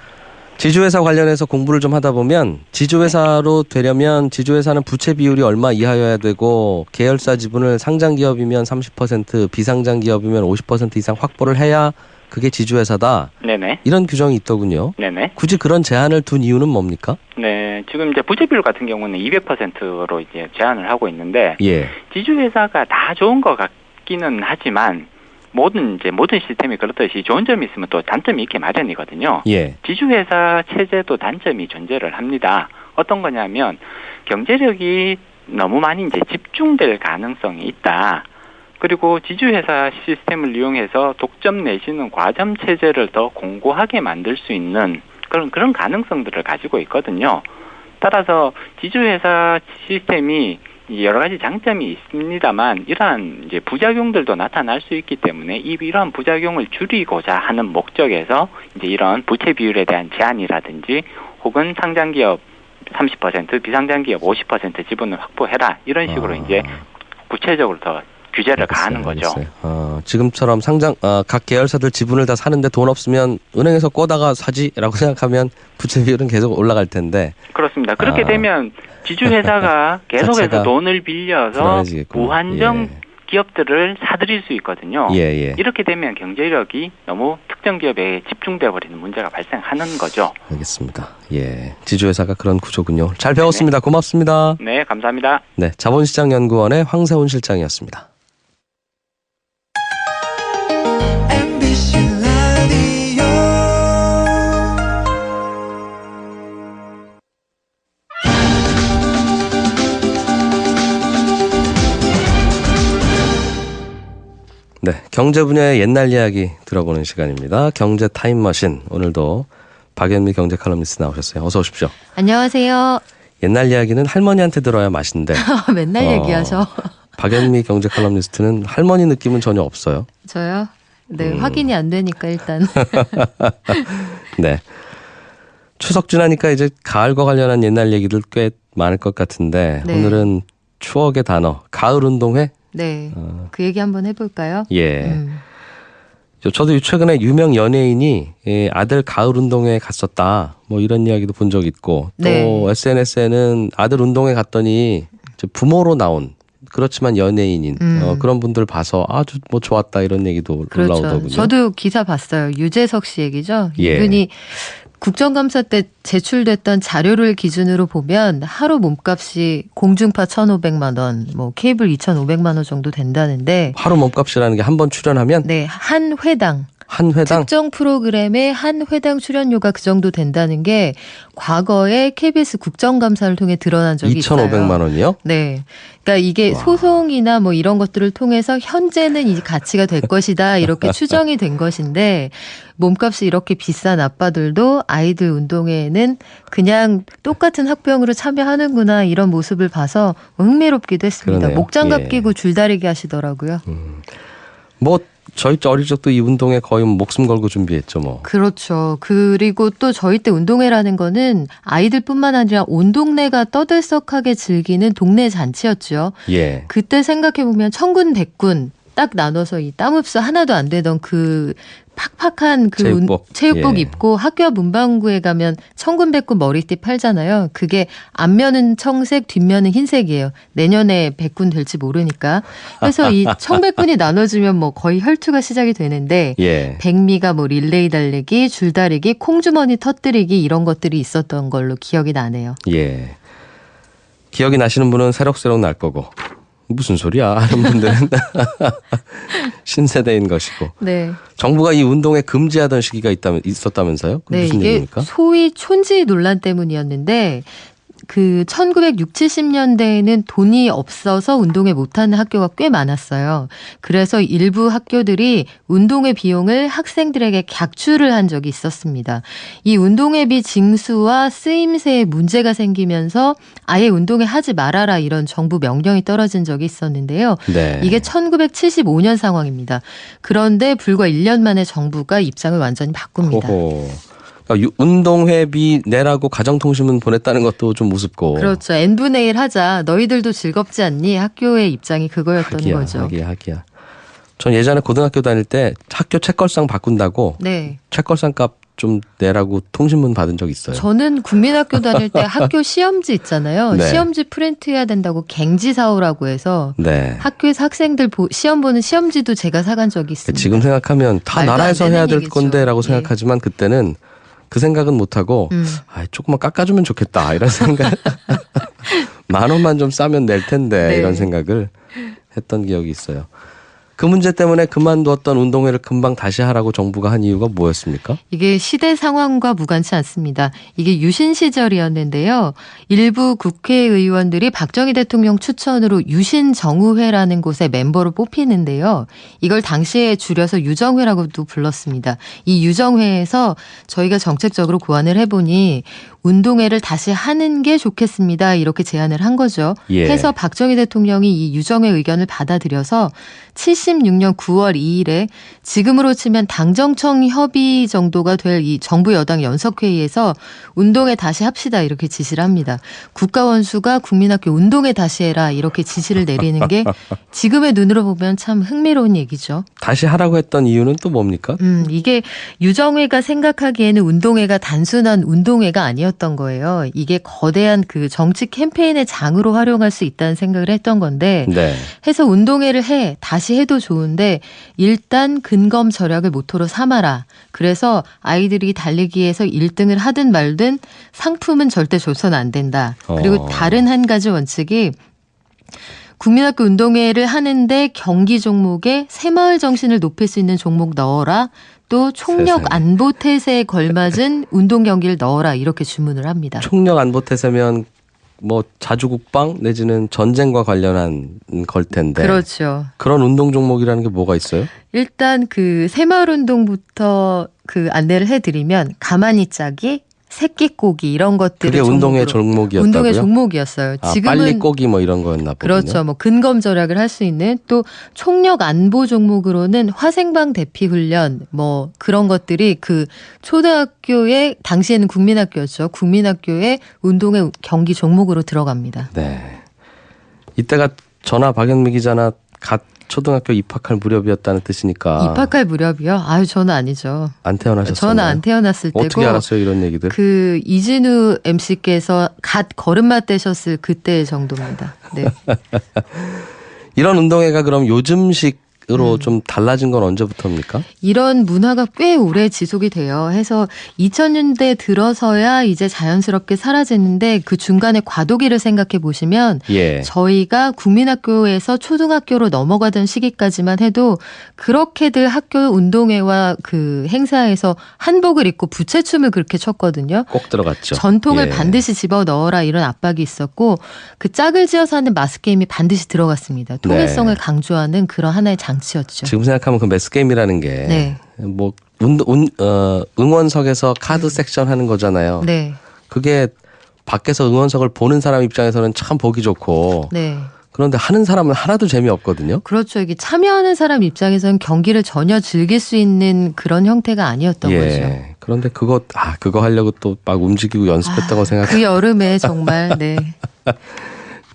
지주회사 관련해서 공부를 좀 하다 보면 지주회사로 되려면 지주회사는 부채 비율이 얼마 이하여야 되고 계열사 지분을 상장기업이면 30%, 비상장기업이면 50% 이상 확보를 해야 그게 지주회사다. 네네. 이런 규정이 있더군요. 네네. 굳이 그런 제한을 둔 이유는 뭡니까? 네, 지금 이제 부채 비율 같은 경우는 200%로 이제 제한을 하고 있는데 예. 지주회사가 다 좋은 것 같기는 하지만 모든 시스템이 그렇듯이 좋은 점이 있으면 또 단점이 있게 마련이거든요. 예. 지주회사 체제도 단점이 존재를 합니다. 어떤 거냐면 경제력이 너무 많이 이제 집중될 가능성이 있다. 그리고 지주회사 시스템을 이용해서 독점 내지는 과점 체제를 더 공고하게 만들 수 있는 그런 가능성들을 가지고 있거든요. 따라서 지주회사 시스템이 여러 가지 장점이 있습니다만 이러한 이제 부작용들도 나타날 수 있기 때문에 이러한 부작용을 줄이고자 하는 목적에서 이제 이런 부채 비율에 대한 제한이라든지 혹은 상장기업 30%, 비상장기업 50% 지분을 확보해라 이런 식으로 이제 구체적으로 더 규제를 가하는 거죠. 지금처럼 각 계열사들 지분을 다 사는데 돈 없으면 은행에서 꺼다가 사지라고 생각하면 부채 비율은 계속 올라갈 텐데. 그렇습니다. 그렇게 되면 지주회사가 계속해서 돈을 빌려서 불안해지겠군요. 무한정 기업들을 사들일 수 있거든요. 예. 이렇게 되면 경제력이 너무 특정 기업에 집중되어 버리는 문제가 발생하는 거죠. 알겠습니다. 예, 지주회사가 그런 구조군요. 잘 배웠습니다. 고맙습니다. 네, 감사합니다. 네, 자본시장연구원의 황세훈 실장이었습니다. 네, 경제 분야의 옛날 이야기 들어보는 시간입니다. 경제 타임머신. 오늘도 박연미 경제 칼럼니스트 나오셨어요. 어서 오십시오. 안녕하세요. 옛날 이야기는 할머니한테 들어야 맛인데. 맨날 얘기하셔. 박연미 경제 칼럼니스트는 할머니 느낌은 전혀 없어요. 저요? 네, 확인이 안 되니까 일단. 네. 추석 지나니까 이제 가을과 관련한 옛날 얘기들 꽤 많을 것 같은데 네. 오늘은 추억의 단어, 가을 운동회? 네, 그 얘기 한번 해볼까요? 예. 저도 최근에 유명 연예인이 아들 가을 운동회 갔었다. 뭐 이런 이야기도 본 적 있고 또 네. SNS에는 아들 운동회 갔더니 부모로 나온 그렇지만 연예인인 그런 분들 봐서 아주 뭐 좋았다 이런 얘기도 그렇죠. 올라오더군요. 저도 기사 봤어요. 유재석 씨 얘기죠. 예. 이분이 국정감사 때 제출됐던 자료를 기준으로 보면 하루 몸값이 공중파 1,500만 원, 뭐 케이블 2,500만 원 정도 된다는데 하루 몸값이라는 게 한 번 출연하면 네, 한 회당 한 회당 특정 프로그램의 한 회당 출연료가 그 정도 된다는 게 과거에 KBS 국정감사를 통해 드러난 적이 있어요. 2,500만 원이요? 네. 그러니까 이게 소송이나 뭐 이런 것들을 통해서 현재는 이 가치가 될 것이다 이렇게 추정이 된 것인데 몸값이 이렇게 비싼 아빠들도 아이들 운동회에는 그냥 똑같은 학병으로 참여하는구나 이런 모습을 봐서 흥미롭기도 했습니다. 그러네요. 목장갑 예. 끼고 줄다리기 하시더라고요. 뭐 저희 어릴 적도 이 운동회 거의 목숨 걸고 준비했죠 뭐. 그렇죠. 그리고 또 저희 때 운동회라는 거는 아이들뿐만 아니라 온 동네가 떠들썩하게 즐기는 동네 잔치였죠. 예. 그때 생각해보면 천군 백군 딱 나눠서 이 땀 흡수 하나도 안 되던 그 팍팍한 그 체육복 예. 입고 학교 앞 문방구에 가면 천군백군 머리띠 팔잖아요. 그게 앞면은 청색, 뒷면은 흰색이에요. 내년에 백군 될지 모르니까. 그래서 이 청백군이 나눠지면 뭐 거의 혈투가 시작이 되는데 예. 백미가 뭐 릴레이 달리기, 줄다리기, 콩주머니 터뜨리기 이런 것들이 있었던 걸로 기억이 나네요. 예. 기억이 나시는 분은 새록새록 날 거고 무슨 소리야 하는 분들은 신세대인 것이고. 네. 정부가 이 운동에 금지하던 시기가 있었다면서요? 네, 무슨 이게 얘기입니까? 소위 촌지 논란 때문이었는데 그 1960, 70년대에는 돈이 없어서 운동회 못하는 학교가 꽤 많았어요. 그래서 일부 학교들이 운동회 비용을 학생들에게 객출을 한 적이 있었습니다. 이 운동회비 징수와 쓰임새에 문제가 생기면서 아예 운동회 하지 말아라 이런 정부 명령이 떨어진 적이 있었는데요. 네. 이게 1975년 상황입니다. 그런데 불과 1년 만에 정부가 입장을 완전히 바꿉니다. 호호. 그러니까 운동회비 내라고 가정통신문 보냈다는 것도 좀 우습고. 그렇죠. n분의 1 하자. 너희들도 즐겁지 않니? 학교의 입장이 그거였던 거죠. 하기야. 전 예전에 고등학교 다닐 때 학교 책걸상 바꾼다고 네. 책걸상 값 좀 내라고 통신문 받은 적 있어요. 저는 국민학교 다닐 때 학교 시험지 있잖아요. 네. 시험지 프린트해야 된다고 갱지 사오라고 해서 네. 학교에서 학생들 시험 보는 시험지도 제가 사간 적이 있습니다. 지금 생각하면 다 말도 안 나라에서 되는 해야 될 얘기죠. 건데라고 예. 생각하지만 그때는 그 생각은 못하고 조금만 깎아주면 좋겠다 이런 생각. 10,000원만 좀 싸면 낼 텐데 네. 이런 생각을 했던 기억이 있어요. 그 문제 때문에 그만두었던 운동회를 금방 다시 하라고 정부가 한 이유가 뭐였습니까? 이게 시대 상황과 무관치 않습니다. 이게 유신 시절이었는데요. 일부 국회의원들이 박정희 대통령 추천으로 유신정의회라는 곳에 멤버로 뽑히는데요. 이걸 당시에 줄여서 유정회라고도 불렀습니다. 이 유정회에서 저희가 정책적으로 고안을 해보니 운동회를 다시 하는 게 좋겠습니다. 이렇게 제안을 한 거죠. 예. 해서 박정희 대통령이 이 유정회 의견을 받아들여서 76년 9월 2일에 지금으로 치면 당정청 협의 정도가 될 이 정부 여당 연석회의에서 운동회 다시 합시다 이렇게 지시를 합니다. 국가원수가 국민학교 운동회 다시 해라 이렇게 지시를 내리는 게 지금의 눈으로 보면 참 흥미로운 얘기죠. 다시 하라고 했던 이유는 또 뭡니까? 이게 유정회가 생각하기에는 운동회가 단순한 운동회가 아니었던 거예요. 이게 거대한 그 정치 캠페인의 장으로 활용할 수 있다는 생각을 했던 건데 네. 해서 운동회를 다시 해도 좋은데 일단 근검 절약을 모토로 삼아라. 그래서 아이들이 달리기에서 1등을 하든 말든 상품은 절대 줘서는 안 된다. 그리고 다른 한 가지 원칙이 국민학교 운동회를 하는데 경기 종목에 새마을 정신을 높일 수 있는 종목 넣어라. 또 총력 안보 태세에 걸맞은 운동 경기를 넣어라. 이렇게 주문을 합니다. 총력 안보 태세면 뭐 자주국방 내지는 전쟁과 관련한 걸 텐데. 그렇죠. 그런 운동 종목이라는 게 뭐가 있어요? 일단 그 새마을 운동부터 그 안내를 해드리면 가만히 짜기, 새끼 꼬기 이런 것들을 그게 운동의 종목이었다고요? 운동의 종목이었어요. 지금은 빨리 꼬기 뭐 이런 거였나 보군요. 그렇죠. 뭐 근검 절약을 할 수 있는 또 총력 안보 종목으로는 화생방 대피 훈련 뭐 그런 것들이 그 초등학교의 당시에는 국민학교였죠. 국민학교의 운동의 경기 종목으로 들어갑니다. 네. 이때가 전화 박연미 기자나 갓 초등학교 입학할 무렵이었다는 뜻이니까. 입학할 무렵이요? 아유 저는 아니죠. 안 태어나셨어요? 저는 안 태어났을 때고. 어떻게 알았어요 이런 얘기들? 그 이진우 MC께서 갓 걸음마 떼셨을 그때 정도입니다. 네. 이런 운동회가 그럼 요즘식으로 좀 달라진 건 언제부터입니까? 이런 문화가 꽤 오래 지속이 돼요. 해서 2000년대 들어서야 이제 자연스럽게 사라지는데 그 중간에 과도기를 생각해 보시면 예. 저희가 국민학교에서 초등학교로 넘어가던 시기까지만 해도 그렇게들 학교 운동회와 그 행사에서 한복을 입고 부채춤을 그렇게 췄거든요. 꼭 들어갔죠. 전통을 예. 반드시 집어넣어라 이런 압박이 있었고 그 짝을 지어서 하는 마스게임이 반드시 들어갔습니다. 통일성을 네. 강조하는 그런 하나의 장치였죠. 지금 생각하면 그 매스게임이라는 게 네. 뭐 응원석에서 카드 섹션 하는 거잖아요. 네. 그게 밖에서 응원석을 보는 사람 입장에서는 참 보기 좋고 네. 그런데 하는 사람은 하나도 재미없거든요. 그렇죠. 이게 참여하는 사람 입장에서는 경기를 전혀 즐길 수 있는 그런 형태가 아니었던 거죠. 그런데 그거 하려고 또 막 움직이고 연습했다고 생각해요. 그 여름에 정말 네.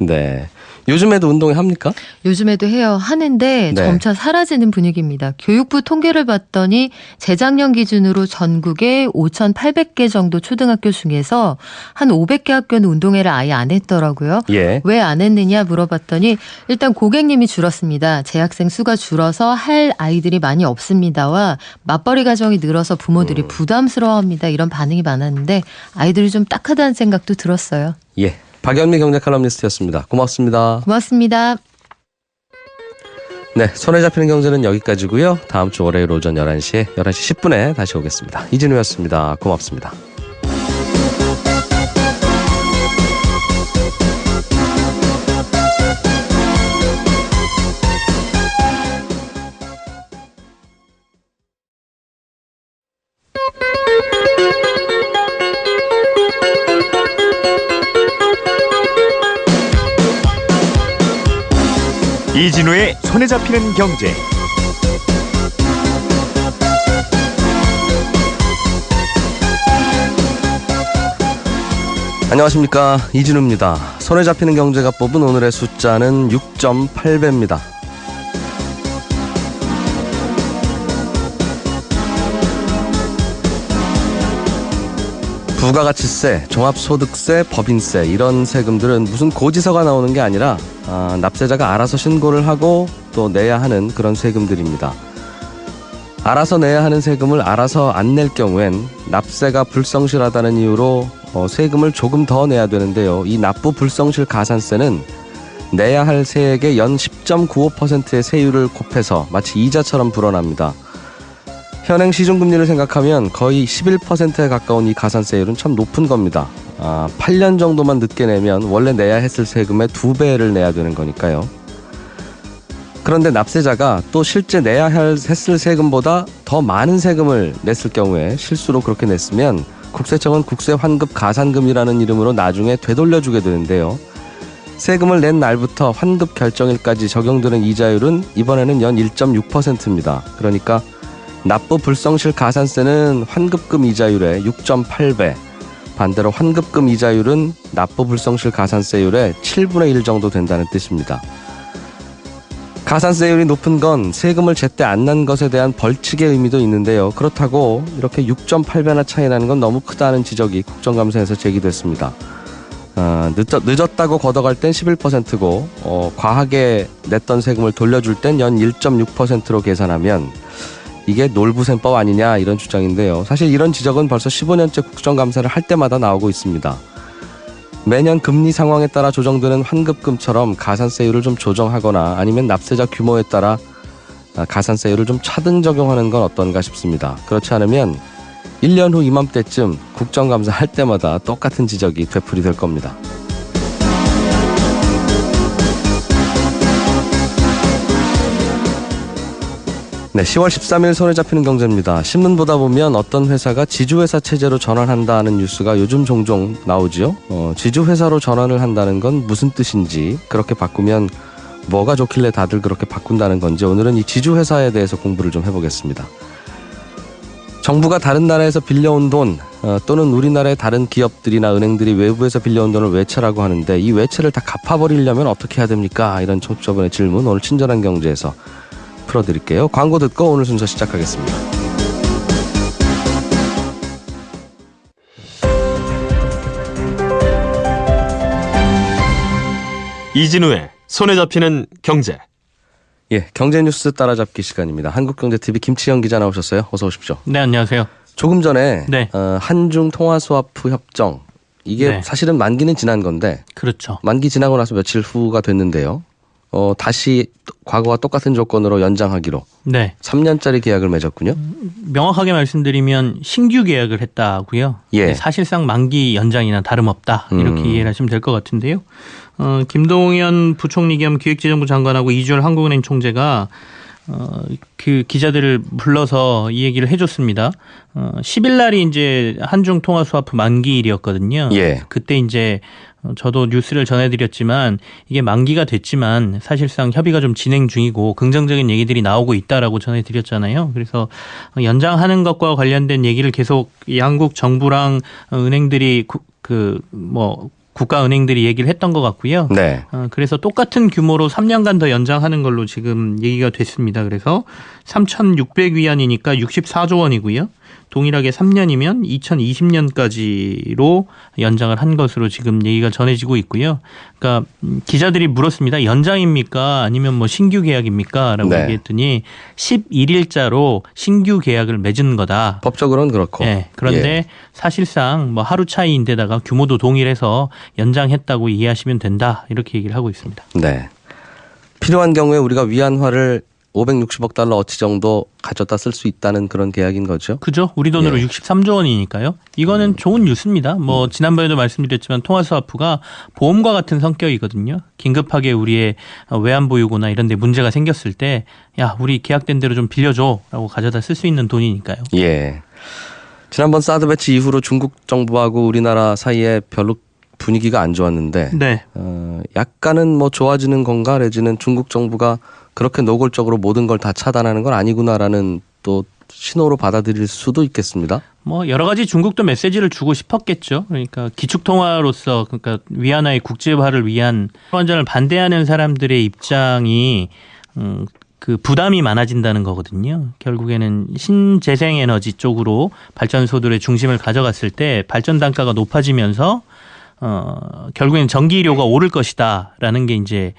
네. 요즘에도 운동회 합니까? 요즘에도 해요. 하는데 네. 점차 사라지는 분위기입니다. 교육부 통계를 봤더니 재작년 기준으로 전국에 5,800개 정도 초등학교 중에서 한 500개 학교는 운동회를 아예 안 했더라고요. 예. 왜 안 했느냐 물어봤더니 일단 고객님이 줄었습니다. 재학생 수가 줄어서 할 아이들이 많이 없습니다와 맞벌이 가정이 늘어서 부모들이 부담스러워합니다. 이런 반응이 많았는데 아이들이 좀 딱하다는 생각도 들었어요. 예. 박연미 경제 칼럼니스트였습니다. 고맙습니다. 고맙습니다. 네, 손에 잡히는 경제는 여기까지고요. 다음 주 월요일 오전 11시 10분에 다시 오겠습니다. 이진우였습니다. 고맙습니다. 이진우의 손에 잡히는 경제. 안녕하십니까, 이진우입니다. 손에 잡히는 경제가 뽑은 오늘의 숫자는 6.8배입니다. 부가가치세, 종합소득세, 법인세 이런 세금들은 무슨 고지서가 나오는 게 아니라 납세자가 알아서 신고를 하고 또 내야 하는 그런 세금들입니다. 알아서 내야 하는 세금을 알아서 안 낼 경우엔 납세가 불성실하다는 이유로 세금을 조금 더 내야 되는데요. 이 납부 불성실 가산세는 내야 할 세액의 연 10.95%의 세율을 곱해서 마치 이자처럼 불어납니다. 현행 시중금리를 생각하면 거의 11%에 가까운 이 가산세율은 참 높은 겁니다. 8년 정도만 늦게 내면 원래 내야 했을 세금의 2배를 내야 되는 거니까요. 그런데 납세자가 또 실제 내야 했을 세금보다 더 많은 세금을 냈을 경우에 실수로 그렇게 냈으면 국세청은 국세환급 가산금이라는 이름으로 나중에 되돌려주게 되는데요. 세금을 낸 날부터 환급 결정일까지 적용되는 이자율은 이번에는 연 1.6%입니다. 그러니까 납부 불성실 가산세는 환급금 이자율의 6.8배, 반대로 환급금 이자율은 납부 불성실 가산세율의 7분의 1 정도 된다는 뜻입니다. 가산세율이 높은 건 세금을 제때 안 난 것에 대한 벌칙의 의미도 있는데요. 그렇다고 이렇게 6.8배나 차이 나는 건 너무 크다는 지적이 국정감사에서 제기됐습니다. 늦었다고 걷어갈 땐 11%고 과하게 냈던 세금을 돌려줄 땐 연 1.6%로 계산하면 이게 놀부셈법 아니냐 이런 주장인데요. 사실 이런 지적은 벌써 15년째 국정감사를 할 때마다 나오고 있습니다. 매년 금리 상황에 따라 조정되는 환급금처럼 가산세율을 좀 조정하거나 아니면 납세자 규모에 따라 가산세율을 좀 차등 적용하는 건 어떤가 싶습니다. 그렇지 않으면 1년 후 이맘때쯤 국정감사 할 때마다 똑같은 지적이 되풀이될 겁니다. 네, 10월 13일 손에 잡히는 경제입니다. 신문 보다 보면 어떤 회사가 지주회사 체제로 전환한다는 뉴스가 요즘 종종 나오지요. 지주회사로 전환을 한다는 건 무슨 뜻인지, 그렇게 바꾸면 뭐가 좋길래 다들 그렇게 바꾼다는 건지 오늘은 이 지주회사에 대해서 공부를 좀 해보겠습니다. 정부가 다른 나라에서 빌려온 돈 또는 우리나라의 다른 기업들이나 은행들이 외부에서 빌려온 돈을 외채라고 하는데 이 외채를 다 갚아버리려면 어떻게 해야 됩니까? 이런 청취자분의 질문 오늘 친절한 경제에서 풀어드릴게요. 광고 듣고 오늘 순서 시작하겠습니다. 이진우의 손에 잡히는 경제. 예, 경제 뉴스 따라잡기 시간입니다. 한국경제TV 김치영 기자 나오셨어요. 어서 오십시오. 네, 안녕하세요. 조금 전에 네. 한중 통화스와프 협정 이게 네. 사실은 만기는 지난 건데 그렇죠. 만기 지나고 나서 며칠 후가 됐는데요. 다시 과거와 똑같은 조건으로 연장하기로 네. 3년짜리 계약을 맺었군요. 명확하게 말씀드리면 신규 계약을 했다고요. 예. 사실상 만기 연장이나 다름없다. 이렇게 이해를 하시면 될 것 같은데요. 김동연 부총리 겸 기획재정부 장관하고 이주열 한국은행 총재가 그 기자들을 불러서 이 얘기를 해줬습니다. 10일 날이 이제 한중 통화 스와프 만기일이었거든요. 예. 그때 이제 저도 뉴스를 전해드렸지만 이게 만기가 됐지만 사실상 협의가 좀 진행 중이고 긍정적인 얘기들이 나오고 있다라고 전해드렸잖아요. 그래서 연장하는 것과 관련된 얘기를 계속 양국 정부랑 은행들이 국가은행들이 얘기를 했던 것 같고요. 네. 그래서 똑같은 규모로 3년간 더 연장하는 걸로 지금 얘기가 됐습니다. 그래서 3,600위안이니까 64조 원이고요. 동일하게 3년이면 2020년까지로 연장을 한 것으로 지금 얘기가 전해지고 있고요. 그러니까 기자들이 물었습니다. 연장입니까? 아니면 뭐 신규 계약입니까? 라고 네. 얘기했더니 11일자로 신규 계약을 맺은 거다. 법적으로는 그렇고. 네, 그런데 예. 사실상 뭐 하루 차이인데다가 규모도 동일해서 연장했다고 이해하시면 된다. 이렇게 얘기를 하고 있습니다. 네. 필요한 경우에 우리가 위안화를 560억 달러 어치 정도 가져다 쓸 수 있다는 그런 계약인 거죠. 그죠? 우리 돈으로 예. 63조 원이니까요. 이거는 좋은 뉴스입니다. 뭐 지난번에도 말씀드렸지만 통화스와프가 보험과 같은 성격이거든요. 긴급하게 우리의 외환보유고나 이런 데 문제가 생겼을 때 야, 우리 계약된 대로 좀 빌려줘라고 가져다 쓸 수 있는 돈이니까요. 예. 지난번 사드 배치 이후로 중국 정부하고 우리나라 사이에 별로 분위기가 안 좋았는데 네. 약간은 뭐 좋아지는 건가 내지는 중국 정부가 그렇게 노골적으로 모든 걸 다 차단하는 건 아니구나라는 또 신호로 받아들일 수도 있겠습니다. 뭐 여러 가지 중국도 메시지를 주고 싶었겠죠. 그러니까 기축통화로서 그러니까 위안화의 국제화를 위한 원전을 반대하는 사람들의 입장이 그 부담이 많아진다는 거거든요. 결국에는 신재생에너지 쪽으로 발전소들의 중심을 가져갔을 때 발전 단가가 높아지면서 결국엔 전기료가 오를 것이다라는 게 이제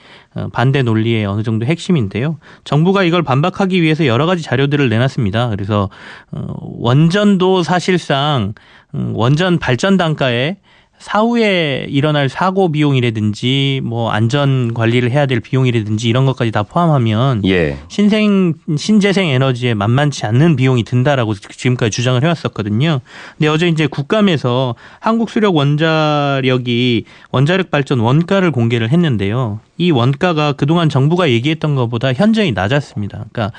반대 논리의 어느 정도 핵심인데요. 정부가 이걸 반박하기 위해서 여러 가지 자료들을 내놨습니다. 그래서 원전도 사실상 원전 발전 단가에 사후에 일어날 사고 비용이라든지 뭐 안전 관리를 해야 될 비용이라든지 이런 것까지 다 포함하면 예. 신재생 에너지에 만만치 않는 비용이 든다라고 지금까지 주장을 해왔었거든요. 근데 어제 이제 국감에서 한국수력원자력이 원자력 발전 원가를 공개를 했는데요. 이 원가가 그동안 정부가 얘기했던 것보다 현저히 낮았습니다. 그러니까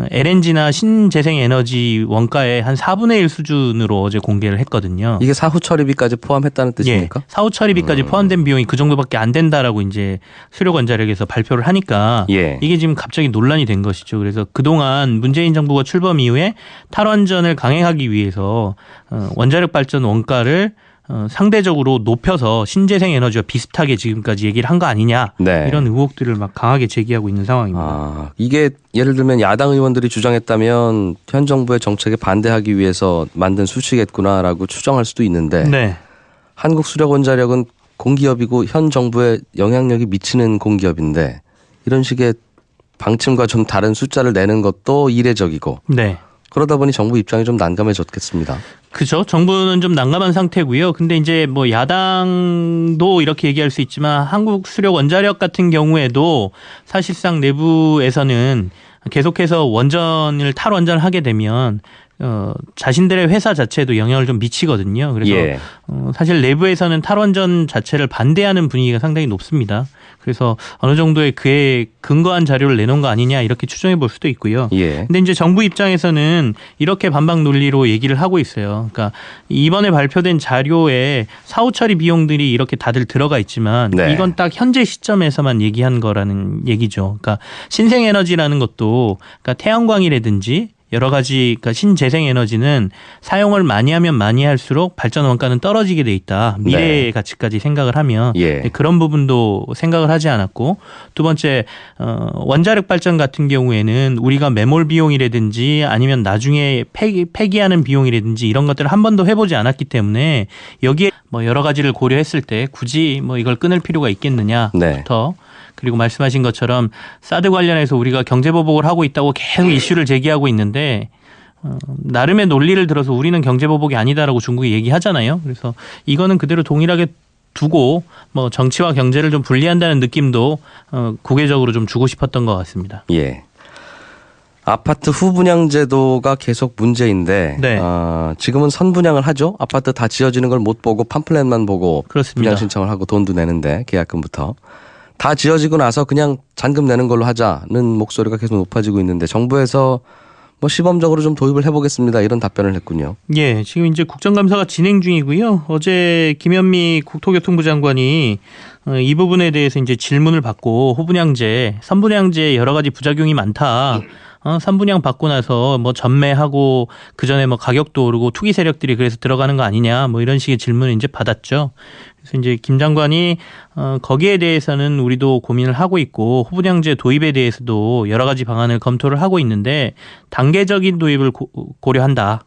LNG나 신재생에너지 원가의 한 4분의 1 수준으로 어제 공개를 했거든요. 이게 사후 처리비까지 포함했다는 뜻입니까? 예, 사후 처리비까지 포함된 비용이 그 정도밖에 안 된다라고 이제 수력원자력에서 발표를 하니까 예. 이게 지금 갑자기 논란이 된 것이죠. 그래서 그동안 문재인 정부가 출범 이후에 탈원전을 강행하기 위해서 원자력 발전 원가를 상대적으로 높여서 신재생 에너지와 비슷하게 지금까지 얘기를 한 거 아니냐 네. 이런 의혹들을 막 강하게 제기하고 있는 상황입니다. 이게 예를 들면 야당 의원들이 주장했다면 현 정부의 정책에 반대하기 위해서 만든 수치겠구나라고 추정할 수도 있는데 네. 한국수력원자력은 공기업이고 현 정부에 영향력이 미치는 공기업인데 이런 식의 방침과 좀 다른 숫자를 내는 것도 이례적이고 네. 그러다 보니 정부 입장이 좀 난감해졌겠습니다. 그죠. 정부는 좀 난감한 상태고요. 근데 이제 뭐 야당도 이렇게 얘기할 수 있지만 한국수력원자력 같은 경우에도 사실상 내부에서는 계속해서 원전을 탈원전을 하게 되면 자신들의 회사 자체에도 영향을 좀 미치거든요. 그래서 예. 사실 내부에서는 탈원전 자체를 반대하는 분위기가 상당히 높습니다. 그래서 어느 정도의 그에 근거한 자료를 내놓은 거 아니냐 이렇게 추정해 볼 수도 있고요. 예. 근데 이제 정부 입장에서는 이렇게 반박 논리로 얘기를 하고 있어요. 그러니까 이번에 발표된 자료에 사후 처리 비용들이 이렇게 다들 들어가 있지만 네. 이건 딱 현재 시점에서만 얘기한 거라는 얘기죠. 그러니까 신생에너지라는 것도 그러니까 태양광이라든지 여러 가지 그러니까 신재생에너지는 사용을 많이 하면 많이 할수록 발전 원가는 떨어지게 돼 있다. 미래의 네. 가치까지 생각을 하면 예. 그런 부분도 생각을 하지 않았고 두 번째 원자력 발전 같은 경우에는 우리가 매몰 비용이라든지 아니면 나중에 폐기하는 비용이라든지 이런 것들을 한 번도 해보지 않았기 때문에 여기에 뭐 여러 가지를 고려했을 때 굳이 뭐 이걸 끊을 필요가 있겠느냐부터 그리고 말씀하신 것처럼 사드 관련해서 우리가 경제보복을 하고 있다고 계속 이슈를 제기하고 있는데 나름의 논리를 들어서 우리는 경제보복이 아니다라고 중국이 얘기하잖아요. 그래서 이거는 그대로 동일하게 두고 뭐 정치와 경제를 좀 분리한다는 느낌도 국외적으로 좀 주고 싶었던 것 같습니다. 예. 아파트 후분양 제도가 계속 문제인데 네. 지금은 선분양을 하죠. 아파트 다 지어지는 걸 못 보고 판플랜만 보고 그렇습니다. 분양 신청을 하고 돈도 내는데 계약금부터. 다 지어지고 나서 그냥 잔금 내는 걸로 하자는 목소리가 계속 높아지고 있는데 정부에서 뭐 시범적으로 좀 도입을 해보겠습니다. 이런 답변을 했군요. 예, 지금 이제 국정감사가 진행 중이고요. 어제 김현미 국토교통부 장관이 이 부분에 대해서 이제 질문을 받고 후분양제, 선분양제 여러 가지 부작용이 많다. 선분양 받고 나서 뭐 전매하고 그 전에 뭐 가격도 오르고 투기 세력들이 그래서 들어가는 거 아니냐 뭐 이런 식의 질문을 이제 받았죠. 그래서 이제 김 장관이 거기에 대해서는 우리도 고민을 하고 있고 후분양제 도입에 대해서도 여러 가지 방안을 검토를 하고 있는데 단계적인 도입을 고려한다.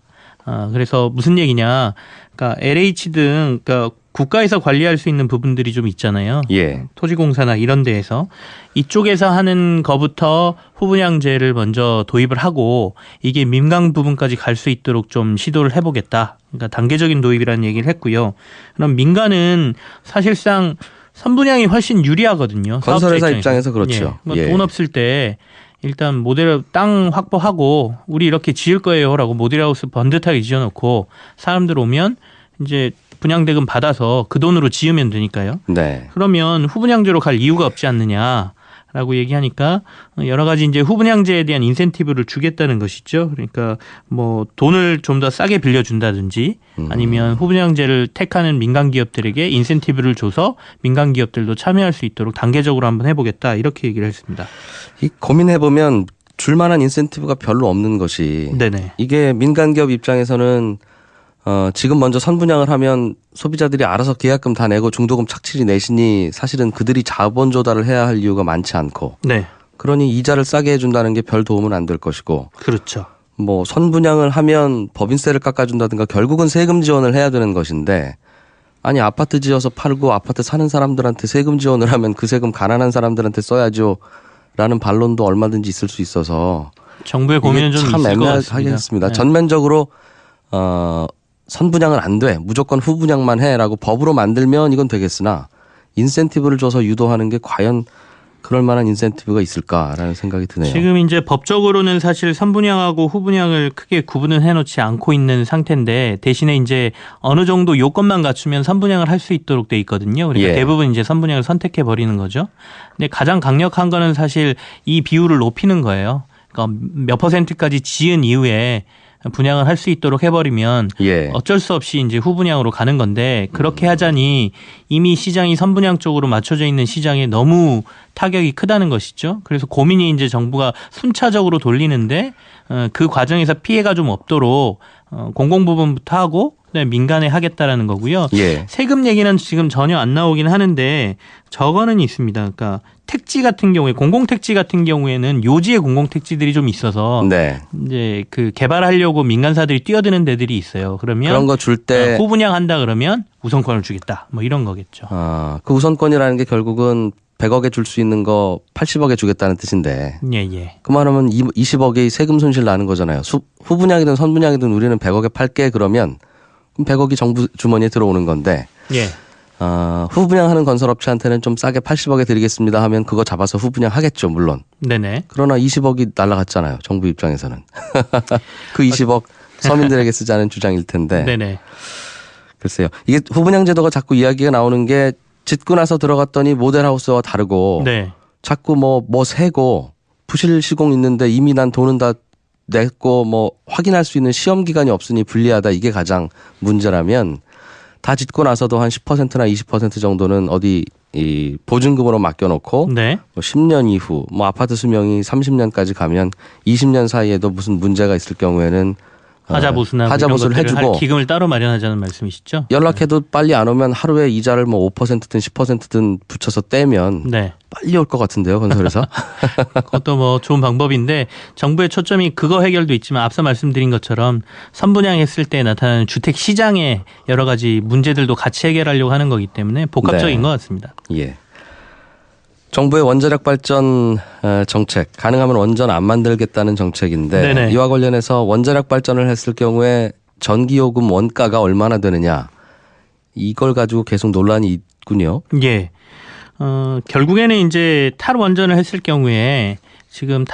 그래서 무슨 얘기냐? 그러니까 LH 등 그러니까 국가에서 관리할 수 있는 부분들이 좀 있잖아요. 예. 토지공사나 이런 데에서 이쪽에서 하는 거부터 후분양제를 먼저 도입을 하고 이게 민간 부분까지 갈 수 있도록 좀 시도를 해보겠다. 그러니까 단계적인 도입이라는 얘기를 했고요. 그럼 민간은 사실상 선분양이 훨씬 유리하거든요. 건설회사 입장에서 그렇죠. 예. 돈 없을 때 일단 모델 땅 확보하고 우리 이렇게 지을 거예요라고 모델하우스 번듯하게 지어놓고 사람들 오면 이제 분양대금 받아서 그 돈으로 지으면 되니까요. 네. 그러면 후분양제로 갈 이유가 없지 않느냐. 라고 얘기하니까 여러 가지 이제 후분양제에 대한 인센티브를 주겠다는 것이죠. 그러니까 뭐 돈을 좀 더 싸게 빌려준다든지 아니면 후분양제를 택하는 민간 기업들에게 인센티브를 줘서 민간 기업들도 참여할 수 있도록 단계적으로 한번 해보겠다 이렇게 얘기를 했습니다. 이 고민해보면 줄만한 인센티브가 별로 없는 것이 네네. 이게 민간 기업 입장에서는 지금 먼저 선분양을 하면 소비자들이 알아서 계약금 다 내고 중도금 착실히 내시니 사실은 그들이 자본 조달을 해야 할 이유가 많지 않고 네. 그러니 이자를 싸게 해준다는 게 별 도움은 안 될 것이고 그렇죠. 뭐 선분양을 하면 법인세를 깎아준다든가 결국은 세금 지원을 해야 되는 것인데 아니 아파트 지어서 팔고 아파트 사는 사람들한테 세금 지원을 하면 그 세금 가난한 사람들한테 써야죠 라는 반론도 얼마든지 있을 수 있어서 정부의 고민은 좀 참 있을 것 애매하겠습니다. 같습니다. 네. 전면적으로 선분양은 안 돼. 무조건 후분양만 해라고 법으로 만들면 이건 되겠으나 인센티브를 줘서 유도하는 게 과연 그럴 만한 인센티브가 있을까라는 생각이 드네요. 지금 이제 법적으로는 사실 선분양하고 후분양을 크게 구분을 해놓지 않고 있는 상태인데 대신에 이제 어느 정도 요건만 갖추면 선분양을 할 수 있도록 돼 있거든요. 그러니까 예. 대부분 이제 선분양을 선택해 버리는 거죠. 근데 가장 강력한 거는 사실 이 비율을 높이는 거예요. 그러니까 몇 %까지 지은 이후에 분양을 할 수 있도록 해버리면 예. 어쩔 수 없이 이제 후분양으로 가는 건데 그렇게 하자니 이미 시장이 선분양 쪽으로 맞춰져 있는 시장에 너무 타격이 크다는 것이죠. 그래서 고민이 이제 정부가 순차적으로 돌리는데 그 과정에서 피해가 좀 없도록 공공부문부터 하고 그다음에 민간에 하겠다라는 거고요. 예. 세금 얘기는 지금 전혀 안 나오긴 하는데 저거는 있습니다. 그러니까 택지 같은 경우에 공공택지 같은 경우에는 요지의 공공택지들이 좀 있어서 네. 이제 그 개발하려고 민간사들이 뛰어드는 데들이 있어요. 그러면 그런 거 줄 때 후분양한다 그러면 우선권을 주겠다. 뭐 이런 거겠죠. 그 우선권이라는 게 결국은 100억에 줄 수 있는 거 80억에 주겠다는 뜻인데 예. 그만하면 20억의 세금 손실 나는 거잖아요. 후분양이든 선분양이든 우리는 100억에 팔게 그러면 100억이 정부 주머니에 들어오는 건데 예. 후분양하는 건설업체한테는 좀 싸게 80억에 드리겠습니다 하면 그거 잡아서 후분양하겠죠 물론. 네네. 그러나 20억이 날아갔잖아요. 정부 입장에서는. 그 20억 서민들에게 쓰자는 주장일 텐데. 네네. 글쎄요. 이게 후분양 제도가 자꾸 이야기가 나오는 게 짓고 나서 들어갔더니 모델하우스와 다르고 네. 자꾸 뭐 세고 부실 시공 있는데 이미 난 돈은 다 냈고 뭐 확인할 수 있는 시험 기간이 없으니 불리하다. 이게 가장 문제라면 다 짓고 나서도 한 10%나 20% 정도는 어디 이 보증금으로 맡겨놓고 네. 뭐 10년 이후 뭐 아파트 수명이 30년까지 가면 20년 사이에도 무슨 문제가 있을 경우에는 하자보수나 하자보수를 해주고 기금을 따로 마련하자는 말씀이시죠? 연락해도 빨리 안 오면 하루에 이자를 뭐 5%든 10%든 붙여서 떼면 네. 빨리 올 것 같은데요, 건설회사. 그것도 뭐 좋은 방법인데 정부의 초점이 그거 해결도 있지만 앞서 말씀드린 것처럼 선분양했을 때 나타나는 주택 시장의 여러 가지 문제들도 같이 해결하려고 하는 거기 때문에 복합적인 네. 것 같습니다. 예. 정부의 원자력 발전 정책, 가능하면 원전 안 만들겠다는 정책인데 네네. 이와 관련해서 원자력 발전을 했을 경우에 전기요금 원가가 얼마나 되느냐 이걸 가지고 계속 논란이 있군요. 예. 결국에는 이제 탈원전을 했을 경우에 지금